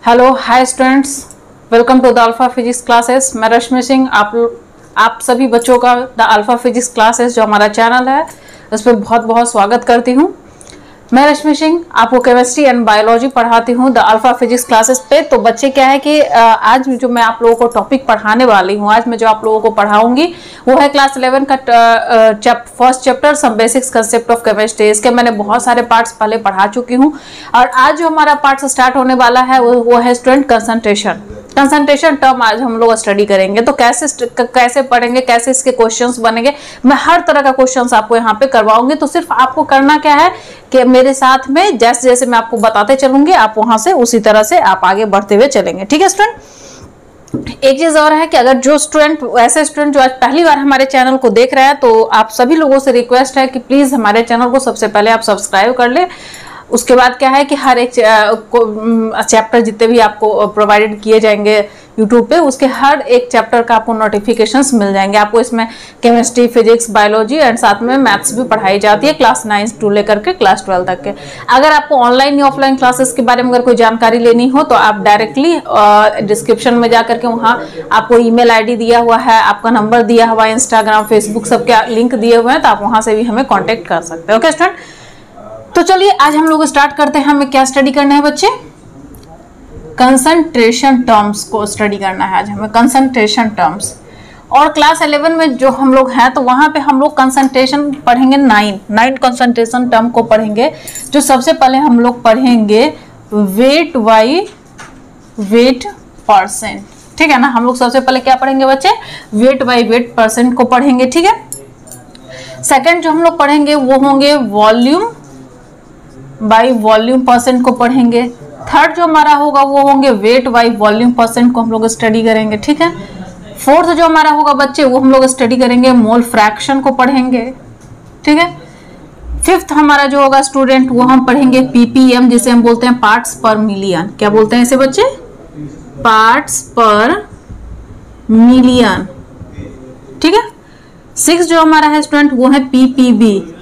Hello hi students, welcome to the alpha physics classes. मैं रश्मि सिंह आप सभी बच्चों का द अल्फा फिजिक्स क्लासेस जो हमारा चैनल है उस पर बहुत बहुत स्वागत करती हूँ। मैं रश्मि सिंह आपको केमिस्ट्री एंड बायोलॉजी पढ़ाती हूँ द अल्फा फिजिक्स क्लासेस पे। तो बच्चे क्या है कि आज जो मैं आप लोगों को टॉपिक पढ़ाने वाली हूँ, आज मैं जो आप लोगों को पढ़ाऊंगी वो है क्लास 11 का first chapter some basics concept of chemistry. इसके मैंने बहुत सारे पार्ट्स पहले पढ़ा चुकी हूँ और आज जो हमारा पार्ट स्टार्ट होने वाला है वो है स्टूडेंट कंसंट्रेशन टर्म आज हम लोग स्टडी करेंगे। तो कैसे पढ़ेंगे, कैसे इसके क्वेश्चंस बनेंगे, मैं हर तरह का क्वेश्चंस आपको यहाँ पे करवाऊंगी। तो सिर्फ आपको करना क्या है कि मेरे साथ में जैसे जैसे मैं आपको बताते चलूंगी आप वहां से उसी तरह से आप आगे बढ़ते हुए चलेंगे। ठीक है स्टूडेंट। एक चीज और है कि अगर जो स्टूडेंट ऐसे स्टूडेंट जो आज पहली बार हमारे चैनल को देख रहे हैं तो आप सभी लोगों से रिक्वेस्ट है कि प्लीज हमारे चैनल को सबसे पहले आप सब्सक्राइब कर ले। उसके बाद क्या है कि हर एक चैप्टर जितने भी आपको प्रोवाइडेड किए जाएंगे यूट्यूब पे, उसके हर एक चैप्टर का आपको नोटिफिकेशंस मिल जाएंगे। आपको इसमें केमिस्ट्री, फिजिक्स, बायोलॉजी एंड साथ में मैथ्स भी पढ़ाई जाती है क्लास 9 टू लेकर के क्लास 12 तक के। अगर आपको ऑनलाइन या ऑफलाइन क्लासेस के बारे में अगर कोई जानकारी लेनी हो तो आप डायरेक्टली डिस्क्रिप्शन में जा करके वहाँ आपको ईमेल आईडी दिया हुआ है, आपका नंबर दिया हुआ है, इंस्टाग्राम, फेसबुक सबके लिंक दिए हुए हैं, तो आप वहाँ से भी हमें कॉन्टेक्ट कर सकते हैं। ओके स्टूडेंट, तो चलिए आज हम लोग स्टार्ट करते हैं। हमें क्या स्टडी करना है बच्चे? कंसंट्रेशन टर्म्स को स्टडी करना है आज हमें, कंसंट्रेशन टर्म्स। और क्लास 11 में जो हम लोग हैं तो वहां पे हम लोग कंसंट्रेशन पढ़ेंगे, 9 कंसंट्रेशन टर्म को पढ़ेंगे। जो सबसे पहले हम लोग पढ़ेंगे वेट बाई वेट परसेंट। ठीक है ना, हम लोग सबसे पहले क्या पढ़ेंगे बच्चे? वेट बाई वेट परसेंट को पढ़ेंगे। ठीक है। सेकंड जो हम लोग पढ़ेंगे वो होंगे वॉल्यूम बाई वॉल्यूम परसेंट को पढ़ेंगे। थर्ड जो हमारा होगा वो होंगे वेट बाई वॉल्यूम परसेंट को हम लोग स्टडी करेंगे। ठीक है। फोर्थ जो हमारा होगा बच्चे वो हम लोग स्टडी करेंगे मोल फ्रैक्शन को पढ़ेंगे। ठीक है। फिफ्थ हमारा जो होगा स्टूडेंट वो हम पढ़ेंगे पीपीएम, जिसे हम बोलते हैं पार्ट्स पर मिलियन। क्या बोलते हैं इसे बच्चे? Parts per million. ठीक है। सिक्स जो हमारा है स्टूडेंट वो है पीपीबी,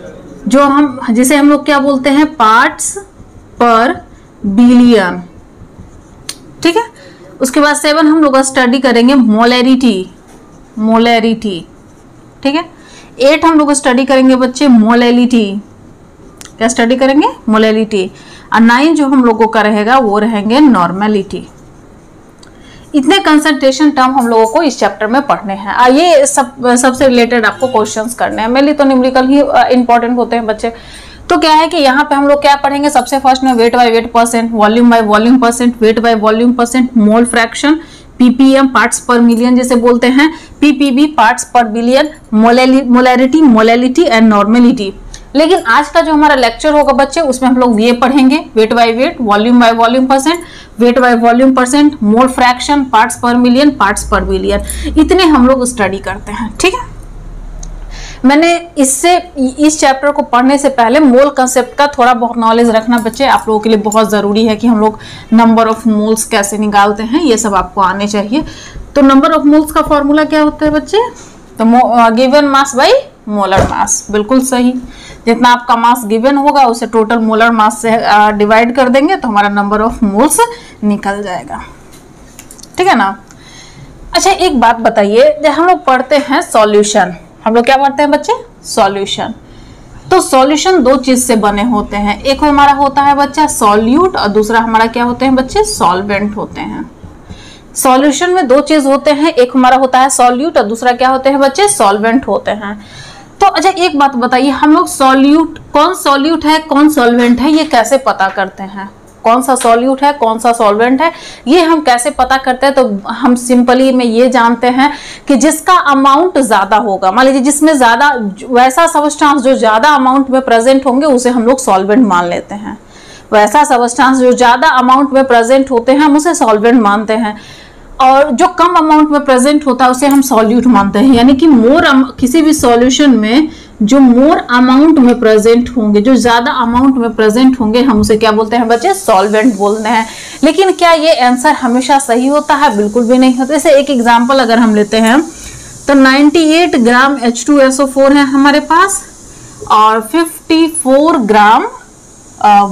जिसे हम लोग क्या बोलते हैं? पार्ट्स पर बिलियन। ठीक है। उसके बाद 7 हम लोग स्टडी करेंगे मोलैरिटी। ठीक है। 8 हम लोग स्टडी करेंगे बच्चे मोलैलिटी। क्या स्टडी करेंगे? मोलैलिटी। और 9 जो हम लोगों का रहेगा वो रहेंगे नॉर्मेलिटी। इतने कंसंट्रेशन टर्म हम लोगों को इस चैप्टर में पढ़ने हैं। ये सबसे रिलेटेड आपको क्वेश्चंस करने हैं। मेनली तो न्यूमेरिकल ही इंपॉर्टेंट होते हैं बच्चे। तो क्या है कि यहाँ पे हम लोग क्या पढ़ेंगे? सबसे फर्स्ट में wait by weight percent, volume by volume percent, weight by volume percent, mole fraction, ppm parts per million जिसे बोलते हैं, पीपीबी पार्ट्स पर billion, molarity, molality and normality. लेकिन आज का जो हमारा लेक्चर होगा बच्चे उसमें हम लोग ये पढ़ेंगे wait by wait, volume by volume percent, weight by volume percent, mole fraction, parts per million, parts पर बिलियन। इतने हम लोग स्टडी करते हैं। ठीक है। मैंने इस चैप्टर को पढ़ने से पहले मोल कंसेप्ट का थोड़ा बहुत नॉलेज रखना बच्चे आप लोगों के लिए बहुत जरूरी है कि हम लोग नंबर ऑफ मोल्स कैसे निकालते हैं, ये सब आपको आने चाहिए। तो नंबर ऑफ मोल्स का फॉर्मूला क्या होता है बच्चे? तो given mass by molar mass. बिल्कुल सही। जितना आपका मास गिवन होगा उसे टोटल मोलर मास से डिवाइड कर देंगे तो हमारा नंबर ऑफ मोल्स निकल जाएगा। ठीक है ना। अच्छा एक बात बताइए, जब हम लोग पढ़ते हैं सॉल्यूशन, हम लोग क्या पढ़ते हैं बच्चे? सॉल्यूशन। तो सॉल्यूशन दो चीज से बने होते हैं। एक हमारा होता है बच्चा सॉल्यूट और दूसरा हमारा क्या होते हैं बच्चे? सॉल्वेंट होते हैं। सॉल्यूशन में दो चीज होते हैं, एक हमारा होता है सॉल्यूट और दूसरा क्या होते हैं बच्चे? सॉल्वेंट होते हैं। तो अच्छा एक बात बताइए, हम लोग कौन सॉल्यूट है कौन सॉल्वेंट है ये कैसे पता करते हैं? कौन सा सॉल्यूट है कौन सा सॉल्वेंट है ये हम कैसे पता करते हैं? तो हम सिंपली में ये जानते हैं कि जिसका अमाउंट ज्यादा होगा, मान लीजिए जिसमें ज्यादा वैसा सबस्टांस जो ज्यादा अमाउंट में प्रेजेंट होंगे उसे हम लोग सॉल्वेंट मान लेते हैं। वैसा सबस्टांस जो ज्यादा अमाउंट में प्रेजेंट होते हैं हम उसे सॉल्वेंट मानते हैं, और जो कम अमाउंट में प्रेजेंट होता है उसे हम सॉल्यूट मानते हैं। यानी कि किसी भी सॉल्यूशन में जो मोर अमाउंट में प्रेजेंट होंगे, जो ज्यादा अमाउंट में प्रेजेंट होंगे, हम उसे क्या बोलते हैं बच्चे? सॉल्वेंट बोलते हैं। लेकिन क्या ये आंसर हमेशा सही होता है? बिल्कुल भी नहीं होता। जैसे एक एग्जांपल अगर हम लेते हैं तो 98 ग्राम H2SO4 है हमारे पास और 54 ग्राम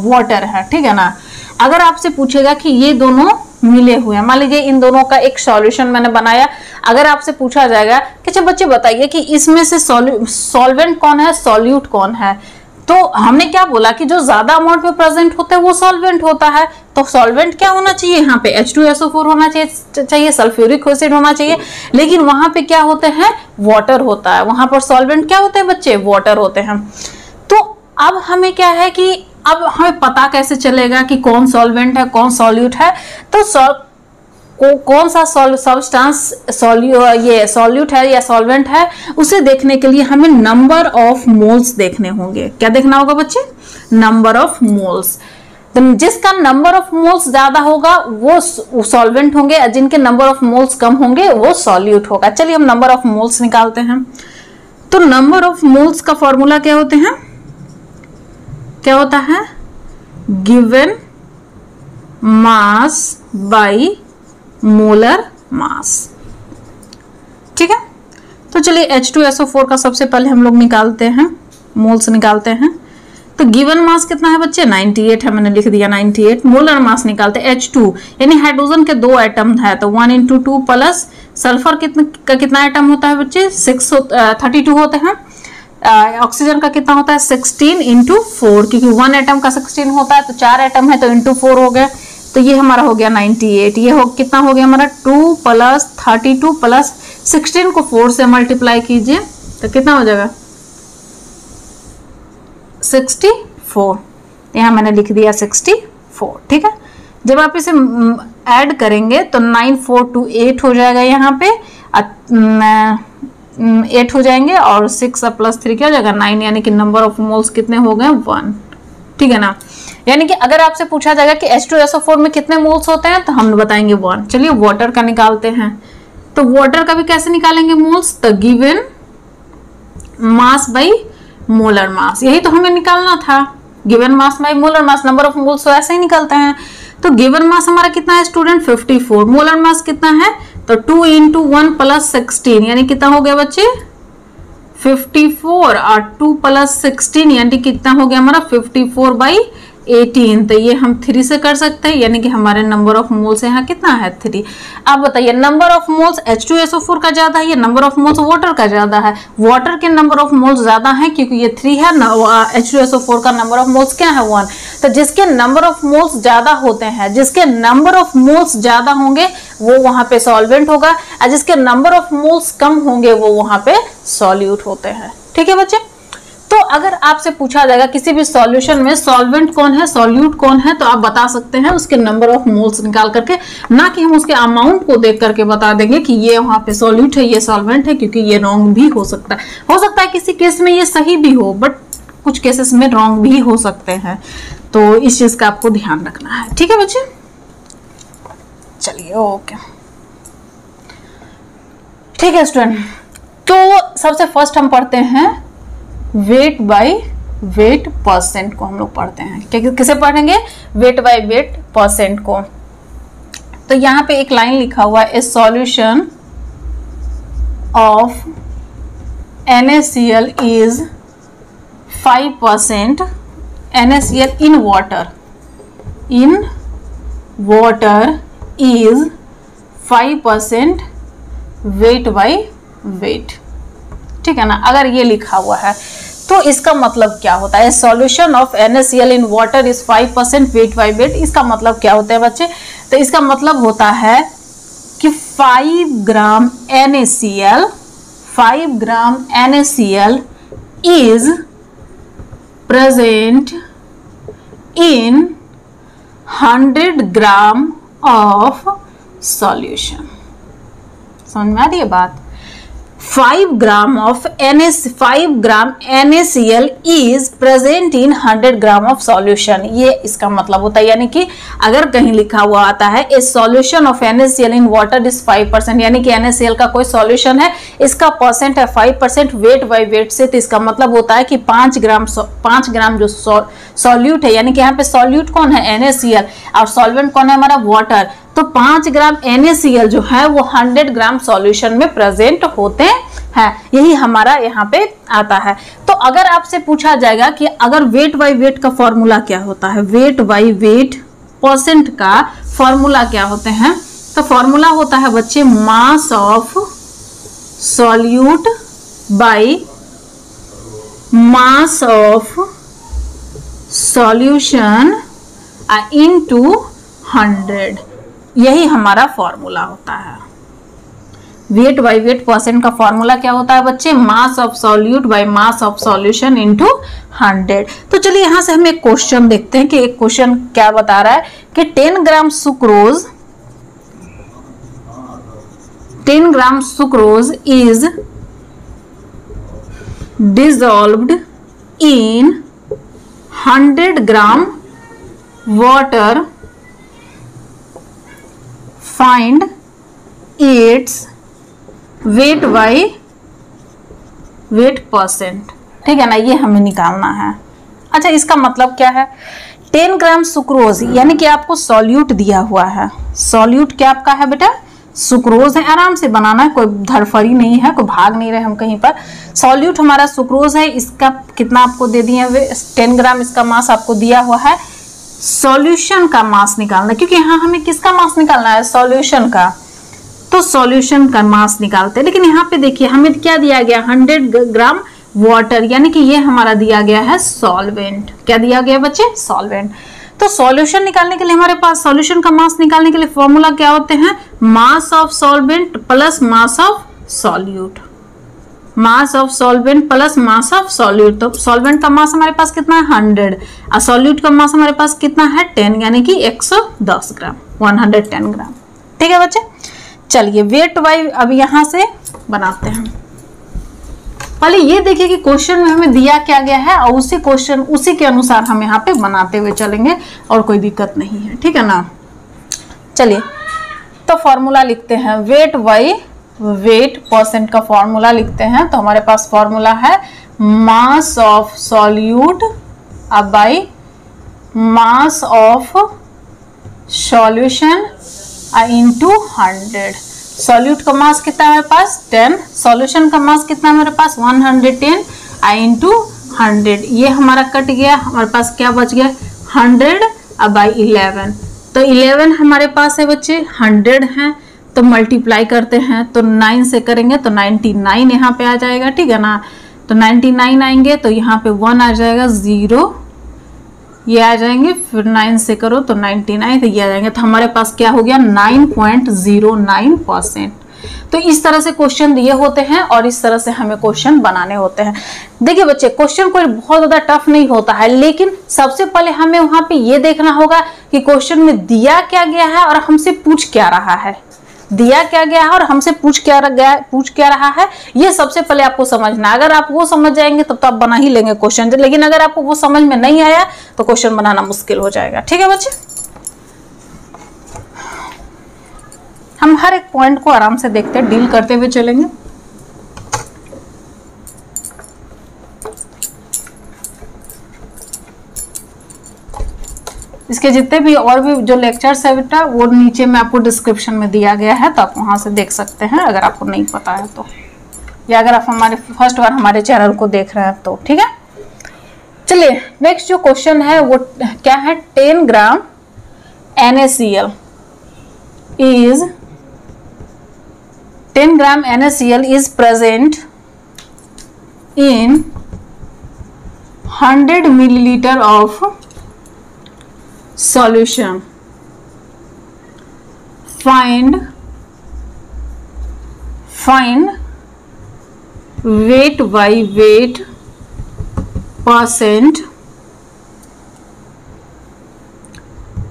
वाटर है। ठीक है ना। अगर आपसे पूछेगा कि ये दोनों मिले हुए हैं। मान लीजिए इन दोनों का एक सॉल्यूशन मैंने बनाया। अगर आपसे पूछा जाएगा कि अच्छा बच्चे बताइए कि इसमें से सॉल्वेंट कौन है, सॉल्यूट कौन है, तो हमने क्या बोला कि जो ज्यादा अमाउंट में प्रेजेंट होता है वो सॉल्वेंट होता है। तो सॉल्वेंट क्या होना चाहिए, यहाँ पे H2SO4 होना चाहिए, सल्फ्यूरिक एसिड होना चाहिए। लेकिन वहां पे क्या होते हैं, वाटर होता है। वहां पर सॉल्वेंट क्या होते हैं बच्चे, वाटर होते हैं। तो अब हमें क्या है कि अब हमें पता कैसे चलेगा कि कौन सॉल्वेंट है कौन सॉल्यूट है। तो कौन सा सब्सटेंस सॉल्यूट है या सॉल्वेंट है, उसे देखने के लिए हमें नंबर ऑफ मोल्स देखने होंगे। क्या देखना होगा बच्चे, नंबर ऑफ मोल्स। तो जिसका नंबर ऑफ मोल्स ज्यादा होगा वो सॉल्वेंट होंगे, और जिनके नंबर ऑफ मोल्स कम होंगे वो सॉल्यूट होगा। चलिए हम नंबर ऑफ मोल्स निकालते हैं। तो नंबर ऑफ मोल्स का फॉर्मूला क्या होते हैं, क्या होता है, given mass by molar mass. ठीक है, तो चलिए H2SO4 का सबसे पहले हम लोग निकालते हैं, मोल्स निकालते हैं। तो गिवन मास कितना है बच्चे, 98 है, मैंने लिख दिया 98। मोलर मास निकालते हैं H2, यानी हाइड्रोजन के 2 एटम है, तो 1 × 2 प्लस सल्फर कितना एटम होता है बच्चे, 32 होते हैं। ऑक्सीजन का कितना होता है, 16 × 4, क्योंकि 1 एटम का 16 होता है, तो 4 एटम है तो × 4 हो गया। तो ये हमारा हो गया 98। ये कितना हो गया हमारा, 2 + 32 + 16 को 4 से मल्टीप्लाई कीजिए तो कितना हो जाएगा, 64। यहाँ मैंने लिख दिया 64। ठीक है, जब आप इसे ऐड करेंगे तो 9 4 2 8 हो जाएगा, यहाँ पे 8 हो जाएंगे, और 6 + 3 क्या हो जाएगा, 9, यानी कि नंबर ऑफ मोल्स कितने हो गए, 1। ठीक है ना, यानी कि अगर आपसे पूछा जाएगा कि H2SO4 में कितने मोल्स होते हैं तो हम बताएंगे 1। चलिए वाटर का निकालते हैं। तो वाटर का भी कैसे निकालेंगे मोल्स, तो given mass by molar mass, यही तो हमें निकालना था, given mass by molar mass. Number of moles तो ऐसे ही निकलते हैं। तो गिवन मास हमारा कितना है स्टूडेंट, 54। मोलर मास कितना है, तो 2 × 1 + 16, यानी कितना हो गया बच्चे, 54, और 2 + 16 यानी कितना हो गया हमारा, 54/18। तो ये हम 3 से कर सकते हैं, यानी कि हमारे नंबर ऑफ मोल्स यहाँ कितना है, 3। अब बताइए नंबर ऑफ मोल्स H2SO4 का ज्यादा है या नंबर ऑफ मोल्स वाटर का ज्यादा है। वाटर के नंबर ऑफ मोल्स ज्यादा है क्योंकि ये 3 है, H2SO4 का नंबर ऑफ मोल्स क्या है, 1। तो जिसके नंबर ऑफ मोल्स ज्यादा होते हैं, जिसके नंबर ऑफ मोल्स ज्यादा होंगे वो वहां पे सॉल्वेंट होगा, और जिसके नंबर ऑफ मोल्स कम होंगे वो वहां पे सॉल्यूट होते हैं। ठीक है बच्चे, तो अगर आपसे पूछा जाएगा किसी भी सॉल्यूशन में सॉल्वेंट कौन है सॉल्यूट कौन है, तो आप बता सकते हैं उसके नंबर ऑफ मोल्स निकाल करके, ना कि हम उसके अमाउंट को देख करके बता देंगे कि ये वहां पे सॉल्यूट है ये सॉल्वेंट है, क्योंकि ये रॉन्ग भी हो सकता है। हो सकता है किसी केस में ये सही भी हो, बट कुछ केसेस में रॉन्ग भी हो सकते हैं, तो इस चीज का आपको ध्यान रखना है। ठीक है बच्चे, चलिए ओके। ठीक है स्टूडेंट, तो सबसे फर्स्ट हम पढ़ते हैं वेट बाय वेट परसेंट को हम लोग पढ़ते हैं। किसे पढ़ेंगे, वेट बाय वेट परसेंट को। तो यहाँ पे एक लाइन लिखा हुआ है, ए solution of NaCl is 5%, NaCl in water is 5% wait by wait. ठीक है ना, अगर ये लिखा हुआ है तो इसका मतलब क्या होता है, solution of NaCl in water is 5% wait by wait. इसका मतलब क्या होता है बच्चे, तो इसका मतलब होता है कि 5 ग्राम NaCl is present in 100 gram of solution. समझ में आ रही है बात, 5 ग्राम NaCl is present in 100 gram of solution, ये इसका मतलब होता है। यानी कि अगर कहीं लिखा हुआ आता है ए solution of NaCl in water is 5%, यानी कि NaCl का कोई सॉल्यूशन है, इसका परसेंट है 5% वेट बाय वेट से, तो इसका मतलब होता है कि 5 ग्राम जो सॉल्यूट है, यानी कि यहाँ पे सॉल्यूट कौन है, NaCl, और सॉल्वेंट कौन है हमारा, वाटर। तो 5 ग्राम NaCl जो है वो 100 ग्राम सॉल्यूशन में प्रेजेंट होते हैं, यही हमारा यहाँ पे आता है। तो अगर आपसे पूछा जाएगा कि अगर वेट बाय वेट का फॉर्मूला क्या होता है, वेट बाय वेट परसेंट का फॉर्मूला क्या होते हैं? तो फॉर्मूला होता है बच्चे मास of solute bye mass of solution into 100। यही हमारा फॉर्मूला होता है। वेट बाय वेट परसेंट का फॉर्मूला क्या होता है बच्चे? मास of solute bye mass of solution into 100। तो चलिए यहां से हम एक क्वेश्चन देखते हैं कि एक क्वेश्चन क्या बता रहा है कि 10 ग्राम sucrose is dissolved in 100 gram water. Find its weight by weight percent। ठीक है ना, ये हमें निकालना है। अच्छा, इसका मतलब क्या है? 10 ग्राम सुक्रोज यानी कि आपको सॉल्यूट दिया हुआ है। सॉल्यूट क्या आपका है बेटा? सुक्रोज है। आराम से बनाना है, कोई धड़फड़ी नहीं है, कोई भाग नहीं रहे हम कहीं पर। सॉल्यूट हमारा सुक्रोज है। इसका कितना आपको दे दिए? 10 ग्राम इसका मास आपको दिया हुआ है। सॉल्यूशन का मास निकालना, क्योंकि यहाँ हमें किसका मास निकालना है? सॉल्यूशन का। तो सॉल्यूशन का मास निकालते हैं। लेकिन यहाँ पे देखिए हमें क्या दिया गया? 100 ग्राम वाटर, यानी कि ये हमारा दिया गया है सॉल्वेंट। क्या दिया गया बच्चे? सॉल्वेंट। तो सॉल्यूशन निकालने के लिए हमारे पास, सॉल्यूशन का मास निकालने के लिए फॉर्मूला क्या होते हैं? Mass of solvent plus mass of solute. Mass of solvent plus mass of solute. तो सॉल्वेंट का मास हमारे पास कितना है? 100 और सॉल्यूट का मास हमारे पास कितना है? 10, यानी कि 110 ग्राम, 110 ग्राम। ठीक है बच्चे, चलिए वेट वाई अब यहां से बनाते हैं। पहले ये देखिए कि क्वेश्चन में हमें दिया क्या गया है और उसी के अनुसार हम यहाँ पे बनाते हुए चलेंगे और कोई दिक्कत नहीं है। ठीक है ना, चलिए तो फॉर्मूला लिखते हैं। वेट बाई वेट परसेंट का फॉर्मूला लिखते हैं। तो हमारे पास फॉर्मूला है मास of solute by mass of solution into 100। Solute का मास कितना है हमारे पास? 10। सॉल्यूशन का मास कितना है हमारे पास? 110 इनटू 100। ये हमारा कट गया, हमारे पास क्या बच गया? 100 बाई 11। तो 11 हमारे पास है बच्चे, 100 हैं तो मल्टीप्लाई करते हैं तो 9 से करेंगे तो 99 यहाँ पे आ जाएगा। ठीक है ना, तो 99 आएंगे तो यहाँ पे 1 आ जाएगा, 0 ये आ जाएंगे, फिर 9 से करो तो 99 तो ये आ जाएंगे। तो हमारे पास क्या हो गया? 9.09%। तो इस तरह से क्वेश्चन दिए होते हैं और इस तरह से हमें क्वेश्चन बनाने होते हैं। देखिए बच्चे, क्वेश्चन कोई बहुत ज्यादा टफ नहीं होता है, लेकिन सबसे पहले हमें वहां पे ये देखना होगा कि क्वेश्चन में दिया क्या गया है और हमसे पूछ क्या रहा है। दिया क्या गया है और हमसे पूछ क्या रहा है, ये सबसे पहले आपको समझना। अगर आप वो समझ जाएंगे तब तो आप बना ही लेंगे क्वेश्चन, लेकिन अगर आपको वो समझ में नहीं आया तो क्वेश्चन बनाना मुश्किल हो जाएगा। ठीक है बच्चे, हम हर एक पॉइंट को आराम से देखते हैं, डील करते हुए चलेंगे। इसके जितने भी और भी जो लेक्चर्स है बेटा वो नीचे में आपको डिस्क्रिप्शन में दिया गया है, तो आप वहां से देख सकते हैं अगर आपको नहीं पता है तो, या अगर आप हमारे फर्स्ट बार हमारे चैनल को देख रहे हैं तो। ठीक है, चलिए नेक्स्ट जो क्वेश्चन है वो क्या है? 10 ग्राम NaCl is 10 gram NaCl is present in 100 milliliter of solution. Find weight by weight percent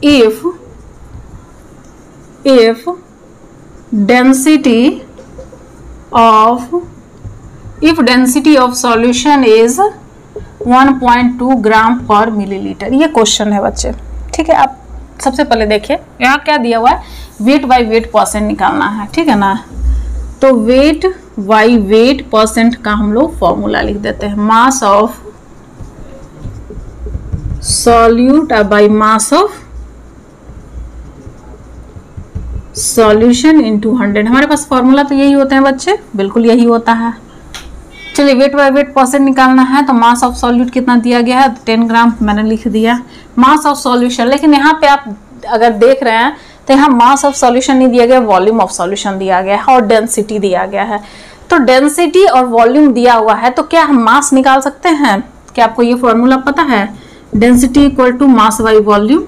if density of solution is 1.2 gram per millilitre. ये क्वेश्चन है बच्चे। ठीक है, आप सबसे पहले देखिए यहाँ क्या दिया हुआ है? वेट बाई वेट परसेंट निकालना है। ठीक है ना, तो वेट बाई वेट परसेंट का हम लोग फॉर्मूला लिख देते हैं। मास of solute by mass of solution into 100। हमारे पास फॉर्मूला तो यही होते हैं बच्चे, बिल्कुल यही होता है। चलिए वेट बाय वेट परसेंट निकालना है, तो मास ऑफ सॉल्यूट कितना दिया गया है? 10 ग्राम मैंने लिख दिया। मास ऑफ सॉल्यूशन, लेकिन यहाँ पे आप अगर देख रहे हैं तो यहाँ मास ऑफ सॉल्यूशन नहीं दिया गया, वॉल्यूम ऑफ सॉल्यूशन दिया गया है और डेंसिटी दिया गया है। तो डेंसिटी और वॉल्यूम दिया हुआ है तो क्या हम मास निकाल सकते हैं? क्या आपको ये फॉर्मूला पता है? Density equal to mass by volume,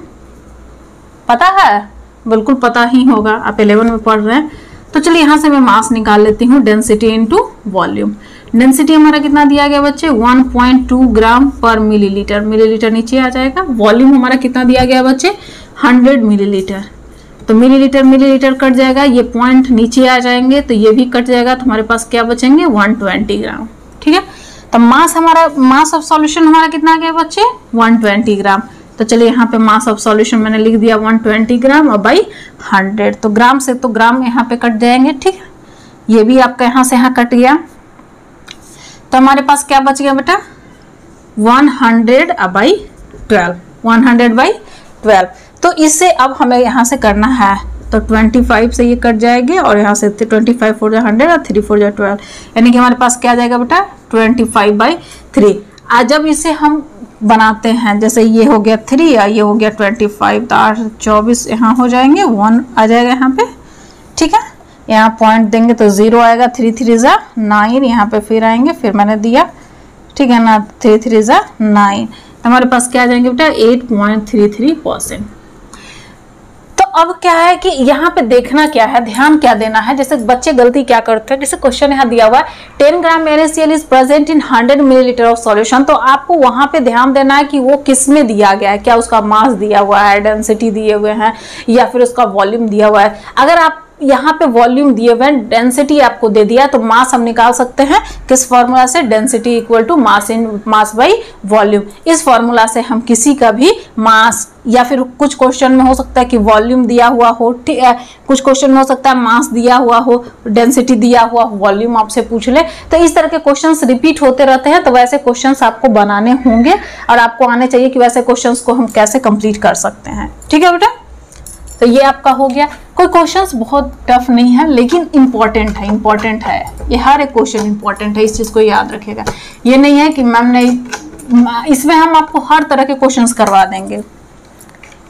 पता है? बिल्कुल पता ही होगा, आप 11 में पढ़ रहे हैं। तो चलिए यहाँ से मैं मास निकाल लेती हूँ, डेंसिटी इनटू वॉल्यूम। डेंसिटी हमारा कितना दिया गया बच्चे? 1.2 ग्राम पर मिलीलीटर, मिलीलीटर नीचे आ जाएगा। वॉल्यूम हमारा कितना दिया गया बच्चे? 100 मिलीलीटर। तो मिलीलीटर मिलीलीटर कट जाएगा, ये पॉइंट नीचे आ जाएंगे तो ये भी कट जाएगा, तो हमारे पास क्या बचेंगे? 120 ग्राम। ठीक है, तो मास हमारा, मास ऑफ सॉल्यूशन हमारा कितना आ गया बच्चे? 120 ग्राम। तो चलिए यहाँ पे मास ऑफ सॉल्यूशन मैंने लिख दिया 120 ग्राम और बाई 100, तो ग्राम से तो ग्राम यहाँ पे कट जाएंगे। ठीक है, ये भी आपका यहाँ से यहाँ कट गया, तो हमारे पास क्या बच गया बेटा? 100 बाई 12, 100 बाई 12। तो इससे अब हमें यहाँ से करना है, तो 25 से ये कट जाएंगे और यहाँ से 25 4 100 और 3 4 12, यानी कि हमारे पास क्या जाएगा बेटा? 25/3। आज जब इसे हम बनाते हैं, जैसे ये हो गया 3 या ये हो गया 25, तो 24 यहाँ हो जाएंगे, 1 आ जाएगा यहाँ पे। ठीक है, यहाँ पॉइंट देंगे तो 0 आएगा, 3 3 जा 9, यहाँ पे फिर आएंगे, फिर मैंने दिया, ठीक है ना, 3 3 जा 9, हमारे पास क्या आ जाएंगे बेटा? 8.33%। तो अब क्या है कि यहाँ पे देखना क्या है, ध्यान क्या देना है, जैसे बच्चे गलती क्या करते हैं, जैसे क्वेश्चन यहाँ दिया हुआ है 10 ग्राम NaCl is present in 100 millilitre of solution, तो आपको वहां पे ध्यान देना है कि वो किस में दिया गया है, क्या उसका मास दिया हुआ है, डेंसिटी दिए हुए हैं, या फिर उसका वॉल्यूम दिया हुआ है। अगर आप यहाँ पे वॉल्यूम दिए हुए हैं, डेंसिटी आपको दे दिया, तो मास हम निकाल सकते हैं किस फॉर्मूला से? Density equal to mass in mass by volume. इस फॉर्मूला से हम किसी का भी मास, या फिर कुछ क्वेश्चन में हो सकता है कि वॉल्यूम दिया हुआ हो, ठीक है, कुछ क्वेश्चन में हो सकता है मास दिया हुआ हो, डेंसिटी दिया हुआ, वॉल्यूम आपसे पूछ ले। तो इस तरह के क्वेश्चंस रिपीट होते रहते हैं, तो वैसे क्वेश्चंस आपको बनाने होंगे और आपको आने चाहिए कि वैसे क्वेश्चंस को हम कैसे कंप्लीट कर सकते हैं। ठीक है बेटा, तो ये आपका हो गया। कोई क्वेश्चंस बहुत टफ नहीं है लेकिन इंपॉर्टेंट है, इंपॉर्टेंट है, ये हर एक क्वेश्चन इंपॉर्टेंट है, इस चीज को याद रखिएगा। ये नहीं है कि मैम ने, इसमें हम आपको हर तरह के क्वेश्चंस करवा देंगे,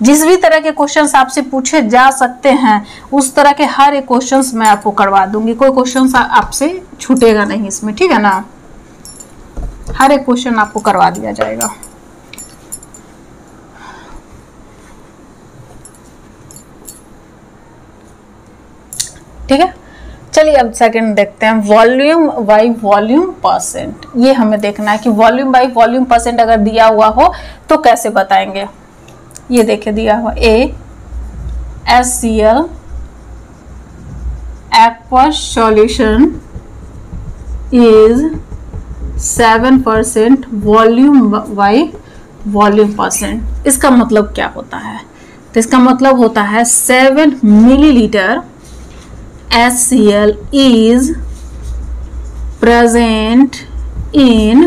जिस भी तरह के क्वेश्चंस आपसे पूछे जा सकते हैं उस तरह के हर एक क्वेश्चंस मैं आपको करवा दूंगी, कोई क्वेश्चंस आपसे छूटेगा नहीं इसमें। ठीक है ना, हर एक क्वेश्चन आपको करवा दिया जाएगा। ठीक है, चलिए अब सेकंड देखते हैं, वॉल्यूम बाई वॉल्यूम परसेंट। ये हमें देखना है कि वॉल्यूम बाई वॉल्यूम परसेंट अगर दिया हुआ हो तो कैसे बताएंगे। ये देखिए दिया हुआ HCl aqueous solution is 7% volume by volume percent. इसका मतलब क्या होता है? तो इसका मतलब होता है 7 millilitre HCl is present in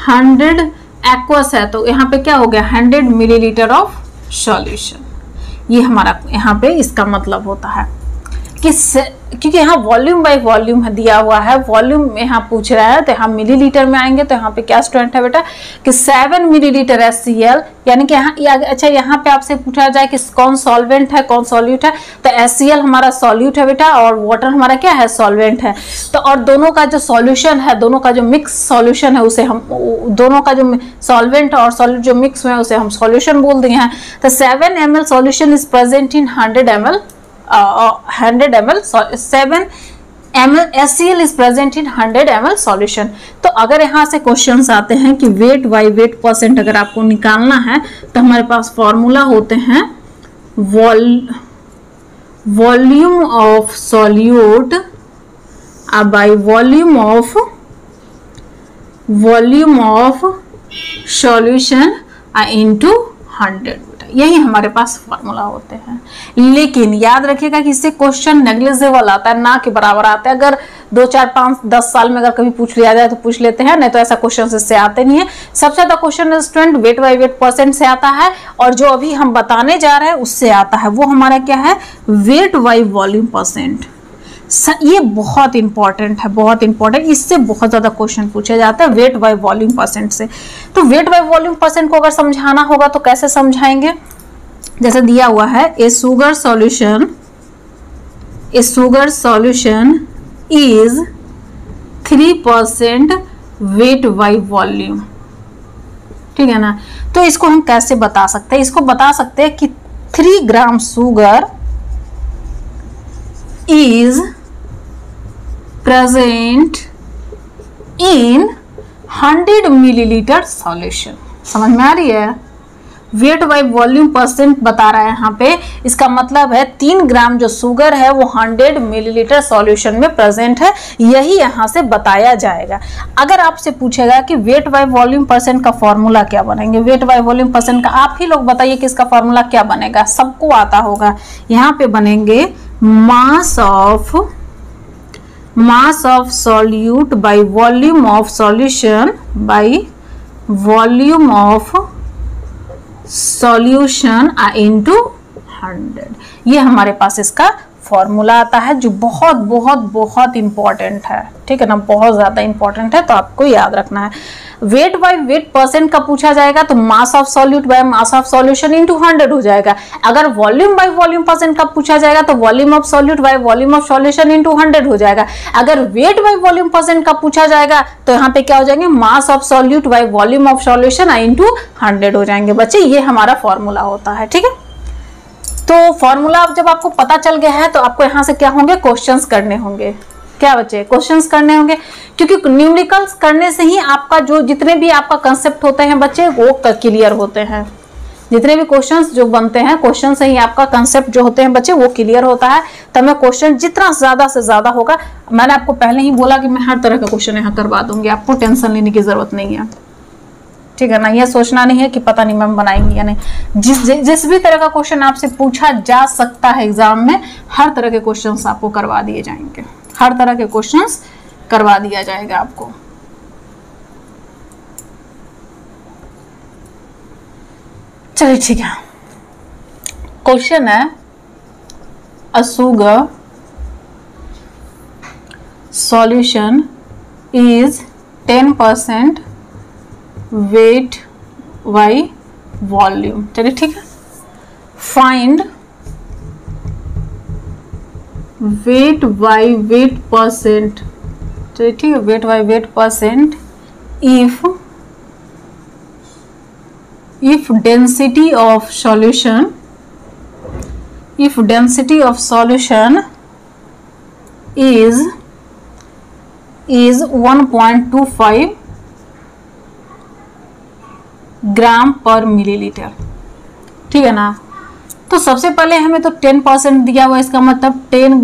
100 aqueous है, तो यहाँ पे क्या हो गया? 100 मिलीलीटर ऑफ सॉल्यूशन। ये हमारा यहाँ पे इसका मतलब होता है कि क्योंकि यहाँ वॉल्यूम बाय वॉल्यूम दिया हुआ है, वॉल्यूम यहाँ पूछ रहा है, तो यहाँ मिलीलीटर में आएंगे, तो यहाँ पे क्या स्टूडेंट है बेटा कि 7 मिलीलीटर HCl, यानी कि यहाँ अच्छा यहाँ पे आपसे पूछा जाए कि कौन सॉल्वेंट है कौन सॉल्यूट है, तो HCl हमारा सॉल्यूट है बेटा और वाटर हमारा क्या है? सॉल्वेंट है। तो और दोनों का जो सॉल्यूशन है, दोनों का जो मिक्स सॉल्यूशन है उसे हम, दोनों का जो सॉल्वेंट और सॉल्यूट जो मिक्स में उसे हम सॉल्यूशन बोल दिए हैं। तो 7 ml solution is present in 100 ml 7 ml HCl is present in 100 ml solution। तो अगर यहाँ से क्वेश्चंस आते हैं कि वेट बाई वेट परसेंट अगर आपको निकालना है, तो हमारे पास फॉर्मूला होते हैं volume of solute by volume of solution into 100। यही हमारे पास फॉर्मूला होते हैं। लेकिन याद रखिएगा कि इससे क्वेश्चन नेग्लिजिबल आता है, ना के बराबर आता है। अगर 2 4 5 10 साल में अगर कभी पूछ लिया जाए तो पूछ लेते हैं, नहीं तो ऐसा क्वेश्चन इससे आते नहीं है। सबसे ज्यादा question student wait by weight percent से आता है, और जो अभी हम बताने जा रहे हैं उससे आता है, वो हमारा क्या है? Weight by volume percent. ये बहुत इंपॉर्टेंट है, बहुत इंपॉर्टेंट, इससे बहुत ज्यादा क्वेश्चन पूछे जाते हैं वेट बाय वॉल्यूम परसेंट से। तो वेट बाय वॉल्यूम परसेंट को अगर समझाना होगा तो कैसे समझाएंगे? जैसे दिया हुआ है a sugar solution is 3% weight by volume, ठीक है ना। तो इसको हम कैसे बता सकते हैं, इसको बता सकते हैं कि 3 gram sugar is present in 100 millilitre solution. समझ में आ रही है, वेट बाई वॉल्यूम परसेंट बता रहा है यहाँ पे। इसका मतलब है 3 ग्राम जो शुगर है वो 100 मिलीलीटर सॉल्यूशन में प्रेजेंट है, यही यहाँ से बताया जाएगा। अगर आपसे पूछेगा कि वेट बाई वॉल्यूम परसेंट का फॉर्मूला क्या बनेंगे, वेट बाई वॉल्यूम परसेंट का आप ही लोग बताइए कि इसका फॉर्मूला क्या बनेगा, सबको आता होगा। यहाँ पे बनेंगे मास of solute by volume of solution by volume of solution into 100। ये हमारे पास इसका फॉर्मूला आता है जो बहुत बहुत बहुत इंपॉर्टेंट है, ठीक है ना, बहुत ज्यादा इंपॉर्टेंट है, तो आपको याद रखना है। वेट बाय वेट परसेंट का पूछा जाएगा तो मास of solute bye mass of solution into 100 हो जाएगा। अगर वॉल्यूम बाय वॉल्यूम परसेंट का पूछा जाएगा तो volume of solute by volume of solution into 100 हो जाएगा। अगर वेट बाय वॉल्यूम परसेंट का पूछा जाएगा तो यहाँ पे क्या हो जाएंगे, मास of solute by volume of solution into 100 हो जाएंगे बच्चे। ये हमारा फॉर्मूला होता है, ठीक है। तो फॉर्मूला जब आपको पता चल गया है तो आपको यहाँ से क्या होंगे, क्वेश्चंस करने होंगे। क्या बच्चे, क्वेश्चंस करने होंगे, क्योंकि न्यूमेरिकल्स करने से ही आपका जो जितने भी आपका कंसेप्ट होते हैं बच्चे वो क्लियर होते हैं। जितने भी क्वेश्चंस जो बनते हैं, क्वेश्चन से ही आपका कंसेप्ट जो होते हैं बच्चे वो क्लियर होता है। तो मैं क्वेश्चन जितना ज्यादा से ज्यादा होगा, मैंने आपको पहले ही बोला कि मैं हर तरह का क्वेश्चन यहाँ करवा दूंगी, आपको टेंशन लेने की जरूरत नहीं है, ठीक है ना। ये सोचना नहीं है कि पता नहीं मैम बनाएंगी या नहीं। जिस भी तरह का क्वेश्चन आपसे पूछा जा सकता है एग्जाम में, हर तरह के क्वेश्चंस आपको करवा दिए जाएंगे, हर तरह के क्वेश्चंस करवा दिया जाएगा आपको। चलिए ठीक है, क्वेश्चन है a sugar solution is 10% weight by volume. चलिए ठीक है, find weight by weight percent. चलिए ठीक है, weight by weight percent if density of solution is 1.25 gram per millilitre, ठीक है ना। तो सबसे पहले हमें तो 10% दिया हुआ है, इसका मतलब 10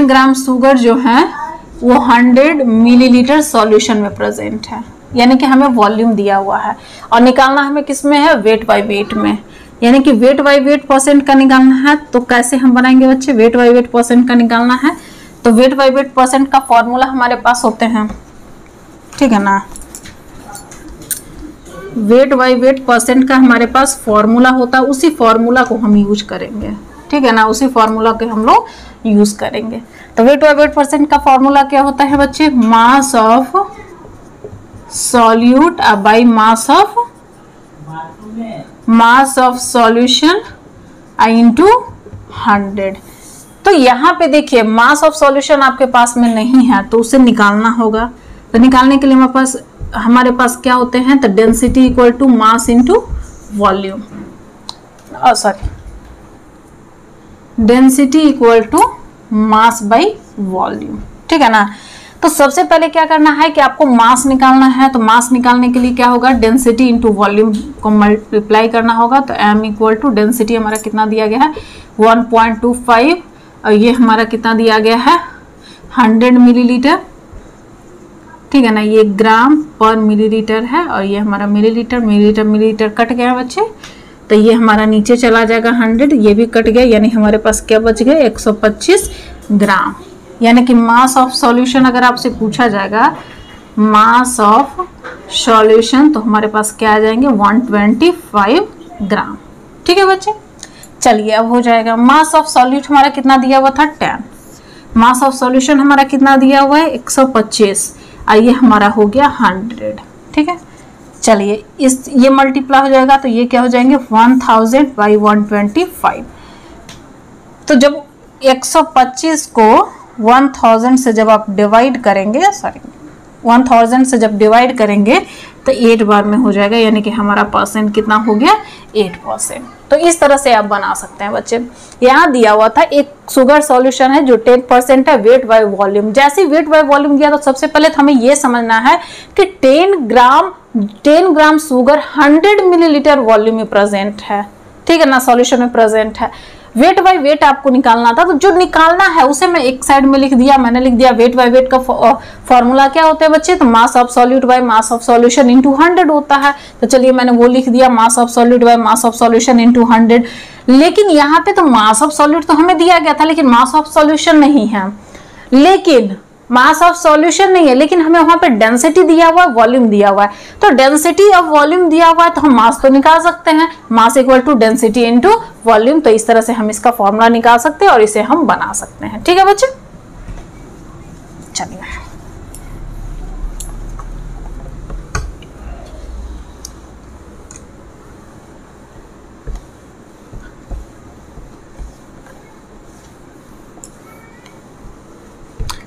ग्राम शुगर जो है वो 100 मिलीलीटर सॉल्यूशन में प्रेजेंट है, यानी कि हमें वॉल्यूम दिया हुआ है और निकालना हमें किस में है, वेट बाय वेट में, यानी कि वेट बाय वेट परसेंट का निकालना है। तो कैसे हम बनाएंगे बच्चे, वेट बाय वेट परसेंट का निकालना है तो वेट बाय वेट परसेंट का फॉर्मूला हमारे पास होते हैं, ठीक है ना। वेट बाय वेट परसेंट का हमारे पास फॉर्मूला होता है, उसी फॉर्मूला को हम यूज करेंगे, ठीक है ना, उसी फॉर्मूला के हम लोग यूज करेंगे। तो वेट बाय वेट परसेंट का फॉर्मूला क्या होता है बच्चे, मास of solute by mass of solution into 100। तो यहाँ पे देखिए मास ऑफ सॉल्यूशन आपके पास में नहीं है तो उसे निकालना होगा। तो निकालने के लिए हमारे पास क्या होते हैं, तो density equal to mass into volume, density equal to mass by volume, ठीक है ना। तो सबसे पहले क्या करना है कि आपको मास निकालना है, तो मास निकालने के लिए क्या होगा, डेंसिटी इंटू वॉल्यूम को मल्टीप्लाई करना होगा। तो m इक्वल टू डेंसिटी हमारा कितना दिया गया है 1.25 और ये हमारा कितना दिया गया है 100 मिलीलीटर, ठीक है ना। ये ग्राम पर मिलीलीटर है और ये हमारा मिलीलीटर कट गया बच्चे, तो ये हमारा नीचे चला जाएगा 100, ये भी कट गया, यानी हमारे पास क्या बच गया 125 ग्राम। यानी कि मास ऑफ सॉल्यूशन अगर आपसे पूछा जाएगा मास ऑफ सॉल्यूशन तो हमारे पास क्या आ जाएंगे 125 ग्राम, ठीक है बच्चे। चलिए अब हो जाएगा, मास ऑफ सॉल्यूट हमारा कितना दिया हुआ था 10, मास ऑफ सॉल्यूशन हमारा कितना दिया हुआ है 125 और ये हमारा हो गया 100, ठीक है। चलिए इस ये मल्टीप्लाई हो जाएगा तो ये क्या हो जाएंगे 1000 बाई 125। तो जब 125 को 1000 से जब आप डिवाइड करेंगे, 1000 से जब डिवाइड करेंगे तो 8 बार में हो जाएगा, यानी कि हमारा परसेंट कितना हो गया 8%। तो इस तरह से आप बना सकते हैं बच्चे। यहाँ दिया हुआ था एक शुगर सॉल्यूशन है जो 10% है, वेट बाय वॉल्यूम। जैसे वेट बाय वॉल्यूम दिया तो सबसे पहले तो हमें ये समझना है कि 10 ग्राम शुगर 100 मिलीलीटर वॉल्यूम में प्रेजेंट है, ठीक है ना, सॉल्यूशन में प्रेजेंट है। वेट बाय वेट आपको निकालना था, तो जो निकालना है उसे मैं एक साइड में लिख दिया, मैंने लिख दिया वेट बाय वेट का फॉर्मूला क्या होता है बच्चे, तो मास of solute bye mass of solution into 100 होता है। तो चलिए मैंने वो लिख दिया, मास of solute bye mass of solution into 100। लेकिन यहाँ पे तो मास ऑफ सॉल्यूट तो हमें दिया गया था, लेकिन मास ऑफ सॉल्यूशन नहीं है, लेकिन मास ऑफ सॉल्यूशन नहीं है, लेकिन हमें वहां पे डेंसिटी दिया हुआ है, वॉल्यूम दिया हुआ है। तो डेंसिटी ऑफ वॉल्यूम दिया हुआ है तो हम मास तो निकाल सकते हैं, mass equal to density into volume. तो इस तरह से हम इसका फॉर्मूला निकाल सकते हैं और इसे हम बना सकते हैं, ठीक है बच्चे। चलिए